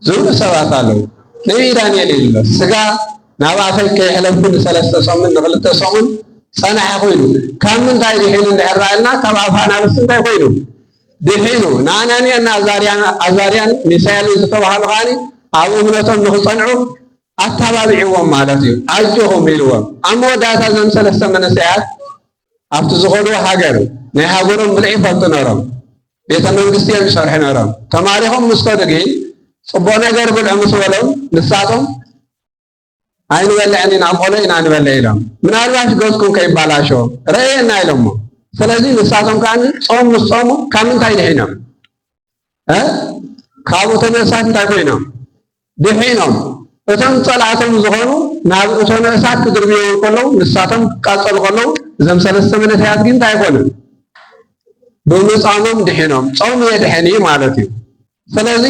ዝብሉ ሰባት ኣለው ነቢይ ዳንኤል ኢሉ ስጋ ናብ ኣፈይ ከይሕለፍኩ ንሰለስተ ሰሙን ንክልተ ሰሙን ጸናሐ ኮይኑ ካብ ምንታይ ድሒኑ እንድሕር ኢልና ካብ ኣፍ ኣናብስት እንታይ ኮይኑ ድሒኑ ንኣናንያን ኣዛርያን ሚሳኤልን ዝተባሃሉ ከዓኒ ኣብ እምነቶም ንክጸንዑ ኣተባቢዕዎም ማለት እዩ ኣጆኹም ኢልዎም ኣብ መወዳእታ እዞም ሰለስተ መንእሰያት ኣብቲ ዝኸድዎ ሃገር ናይ ሃገሮም ብልዒ ይፈልጡ ነይሮም ቤተ መንግስቲ እዮም ይሰርሑ ነይሮም ተማሪኾም ምስ ከዱ ግን ጽቡቕ ነገር ብልዑ ምስ በሎም ንሳቶም ኣይንበልዕን ኢና ቆሎ ኢና ንበልዕ ኢሎም ምናልባሽ ገዝኩም ከይባላሾ ረአየና ኢሎሞ ስለዚ ንሳቶም ከዓኒ ጾም ምስ ጾሙ ካብ ምንታይ ድሒኖም ካብኡ ተመሳት እንታይ ኮይኖም ድሒኖም እቶም ጸላእቶም ዝኾኑ ናብ እቶም እሳት ክድርብዩ ከለዉ ንሳቶም ክቃጸሉ ከለዉ እዞም ሰለስተ መንእሰያት ግን እንታይ ኣይኮኑን ብምጻሞም ድሒኖም ጾም የድሕን እዩ ማለት እዩ ስለዚ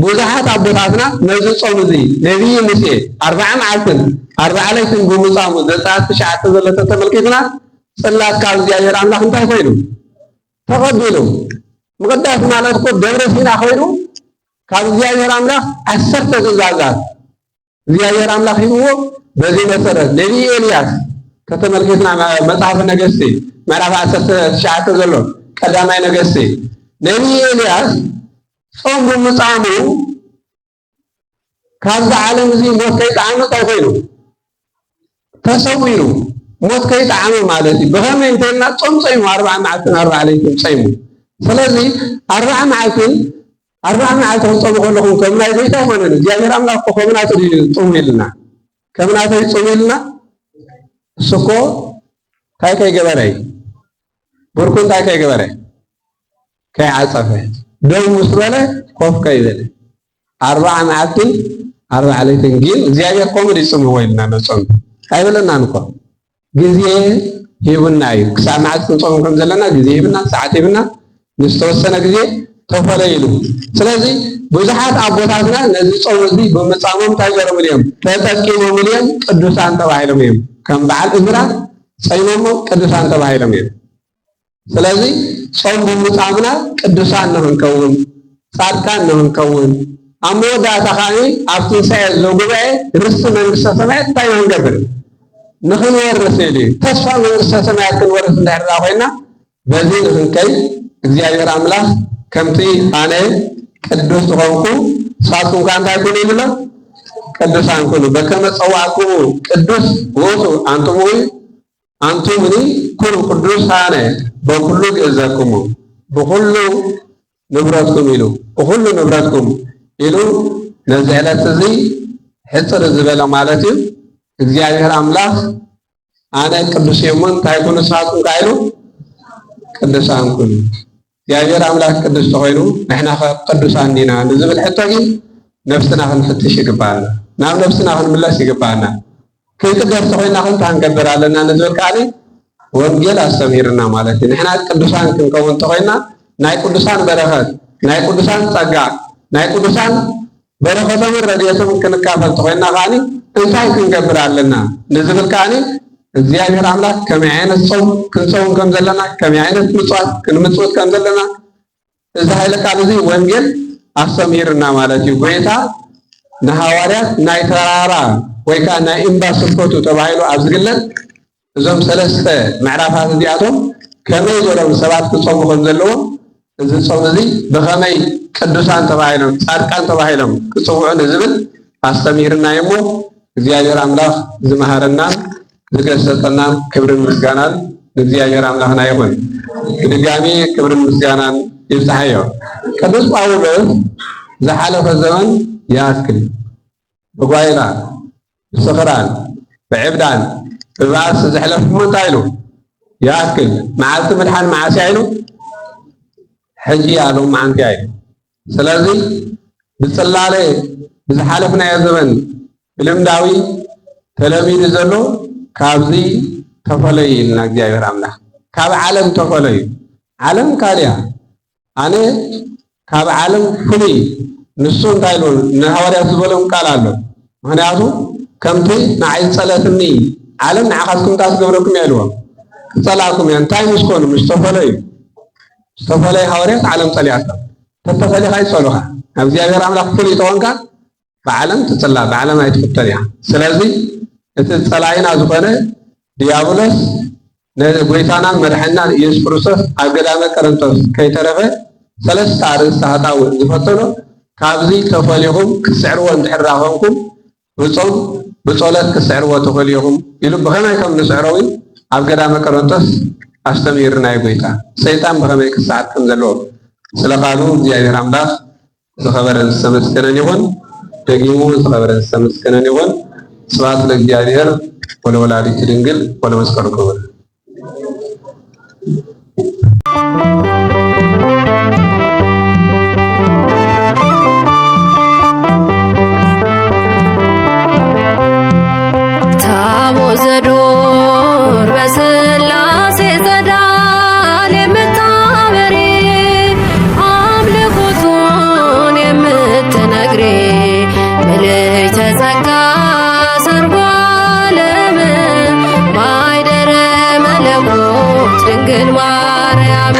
ብዙሓት ኣቦታትና ነዚ ጾም እዚ ነቢይ ሙሴ 40 መዓልትን 40 ለይትን ብምጻሙ ዘጸአት 9 ዘሎ ተመልኪትና ጽላት ካብ እግዚአብሔር ኣምላኽ እንታይ ኮይኑ ተቐቢሉ ምቅዳስ ማለት እኮ ደብረ ሲና ኮይኑ ካብ እግዚአብሔር ኣምላኽ 10 ትእዛዛት እግዚአብሔር አምላክ ሂብዎ በዚህ መሰረት ነቢይ ኤልያስ ከተመልከትና መጽሐፈ ነገሥት ምዕራፍ 19 ዘሎ ቀዳማይ ነገሥት ነቢይ ኤልያስ ጾም ብምጻሙ ካብዛ ዓለም እዚ ሞት ከይጣዕሙ እንታይ ኮይኑ ተሰዊሩ ሞት ከይጣዕሙ ማለት እዩ ብኸመይ እንተልና ጾም ጸይሙ 40 መዓልትን 40 ለይትን ጸይሙ ስለዚ 40 መዓልትን 40 መዓልት ጾም ከለኹም ከምናይ ጎይታ ይኮነን እግዚአብሔር አምላክ ከምናቱ ጾም ይልና ከምናቱ ጾም ይልና እሱኮ እንታይ ገበረ ብርኩ እንታይ ገበረ ከይዓጸፈ ደው ምስበለ ኮፍ ከይበለ 40 መዓልትን 40 ለይትን ግን እግዚአብሔር ቆም ይጾም ይልና ነጾም አይበለና እንኳ ጊዜ ይብና እዩ ክሳብ መዓልት ጾም ከም ዘለና ጊዜ ይብና ሰዓት ይብና ንስተወሰነ ጊዜ ተፈለይሉ ስለዚህ ብዙሓት ኣቦታትና ነዚ ጾም እዚ ብምጻሞም ታይገርሙ እዮም ተጠቂሞም እዮም ቅዱሳን ተባሂሎም እዮም ከም በዓል እዝራ ጸይሞም ቅዱሳን ተባሂሎም እዮም ስለዚህ ጾም ብምጻምና ቅዱሳን ንኽንከውን ጻድቃን ንኽንከውን ኣብ መወዳእታ ኸዓኒ ኣብ ትንሣኤ ዘጉባኤ ርስቲ መንግስተ ሰማያት እንታይ ንኽንገብር ንኽንወርስ ኢሉ ተስፋ መንግስተ ሰማያት ክንወርስ እንድሕር ኮይና በዚ ንኽንከይ እግዚአብሔር አምላክ ከምቲ ኣነ ቅዱስ ዝኾንኩ ንስኻትኩም ከ እንታይ ኩኑ ይብሎ ቅዱሳን ኩኑ በከመ ጸዋዕክሙ ቅዱስ ውእቱ አንቱምኒ ኩኑ ቅዱሳነ በኩሉ ግእዘክሙ ብኩሉ ንብረትኩም ኢሉ ብኩሉ ንብረትኩም ኢሉ ነዚ ዕለት እዚ ሕፅር ዝበለ ማለት እዩ። እግዚአብሔር አምላክ አነ ቅዱስ የሙን ታይኩኑ ንስኻትኩም ከ ኢሉ ቅዱሳን ኩኑ። እግዚአብሔር አምላክ ቅዱስ ተኮይኑ ንሕና ቅዱሳን ዲና ንዝብል ሕቶ ግን ነፍስና ክንፍትሽ ይግባአና፣ ናብ ነፍስና ክንምለስ ይግባአና። ክንቅደስ ተኮይና ክንታይ ክንገብር ኣለና ንዝብል ከዓኒ ወንጌል አስተምሂርና ማለት እዩ። ንሕና ቅዱሳን ክንከውን ተኮይና ናይ ቅዱሳን በረኸት ናይ ቅዱሳን ጸጋ ናይ ቅዱሳን በረኸቶምን ረድኤቶምን ክንካፈል ተኮይና ከዓኒ እንታይ ክንገብር ኣለና ንዝብል ከዓኒ እግዚአብሔር አምላክ ከመይ ዓይነት ጾም ክንጾም ከም ዘለና ከመይ ዓይነት ምጽዋት ክንምጽወት ከም ዘለና እዚ ኃይለ ቃል እዚ ወንጌል አስተምሂርና ማለት እዩ። ጎይታ ንሐዋርያት ናይ ተራራ ወይ ከዓ ናይ እምባ ስብከቱ ተባሂሉ ኣብ ዝግለጽ እዞም ሰለስተ ምዕራፋት እዚኣቶም ከመይ ዝበሎም ሰባት ክጾሙ ከም ዘለዎም እዚ ጾም እዚ ብኸመይ ቅዱሳን ተባሂሎም ጻድቃን ተባሂሎም ክጽውዑ ንዝብል አስተምሂርና እሞ እግዚአብሔር አምላክ ዝመሃረናን ዝገሰጸናን ክብርን ምስጋናን ለእግዚአብሔር አምላክና ይሁን። ድጋሚ ክብርን ምስጋናን ይብጽሐዮ። ቅዱስ ጳውሎስ ዝሓለፈ ዘመን ያክል ብጓይላ ብስኽራን ብዕብዳን ብባእሲ ዝሕለፍ እንታይ ኢሉ ያክል መዓልቲ ምድሓን መዓስያ ኢሉ ሕጂ ያለው ማዓንቲ ኢሉ። ስለዚ ብጽላለ ብዝሓለፍናዮ ዘመን ብልምዳዊ ተለሚዱ ዘሎ ካብዚ ተፈለዩ ኢልና እግዚአብሔር አምላክ ካብ ዓለም ተፈለዩ። ዓለም ካልያ አነ ካብ ዓለም ፍሉይ ንሱ እንታይ ኢሉ ንሐዋርያት ዝበሎም ቃል ኣሎ። ምክንያቱ ከምቲ ንዓይ ጸለትኒ ዓለም ንዓኻትኩም ታስገብረኩም እያ ኢልዎም ክጸላእኩም እያ እንታይ ምስኮኑ ምስ ተፈለዩ ዝተፈለዩ ሐዋርያት ዓለም ጸሊኣቶም ተተፈሊኻ ይጸሉኻ ናብ እግዚአብሔር አምላክ ፍሉይ ተኾንካ ብዓለም ትጽላ ብዓለም ኣይትፍተን እያ። ስለዚ እቲ ጸላይና ዝኾነ ዲያብሎስ ነጎይታናን መድሐናን ኢየሱስ ክርስቶስ ኣብ ገዳመ ቆሮንቶስ ከይተረፈ ሰለስተ ኣርእስተ ሃጣውእ ዝፈተኖ ካብዚ ተፈሊኹም ክስዕርዎ እንድሕር ኮንኩም ብጾም ብጸሎት ክስዕርዎ ተፈሊኹም ኢሉ ብኸመይ ከም ንስዕሮ ኣብ ገዳመ ቆሮንቶስ አስተምሂርና ጎይታ ሰይጣን ብኸመይ ክስዓር ከም ዘለዎ ስለ ቃሉ እግዚአብሔር አምላክ ዝኸበረን ዝተመስገነን ይሁን። ደጊሙ ዝኸበረን ዝተመስገነን ይሁን። ስብሐት ለእግዚአብሔር ወለወላዲቱ ድንግል ወለመስቀሉ ክቡር። ታቦተ ዘዶር በሥላሴ ጸዳል የምታበሪ አምልኮቱን የምትነግሪ ምልዕተ ጸጋ ሰርጓለም ማይደረ መለኮት ድንግል ማርያም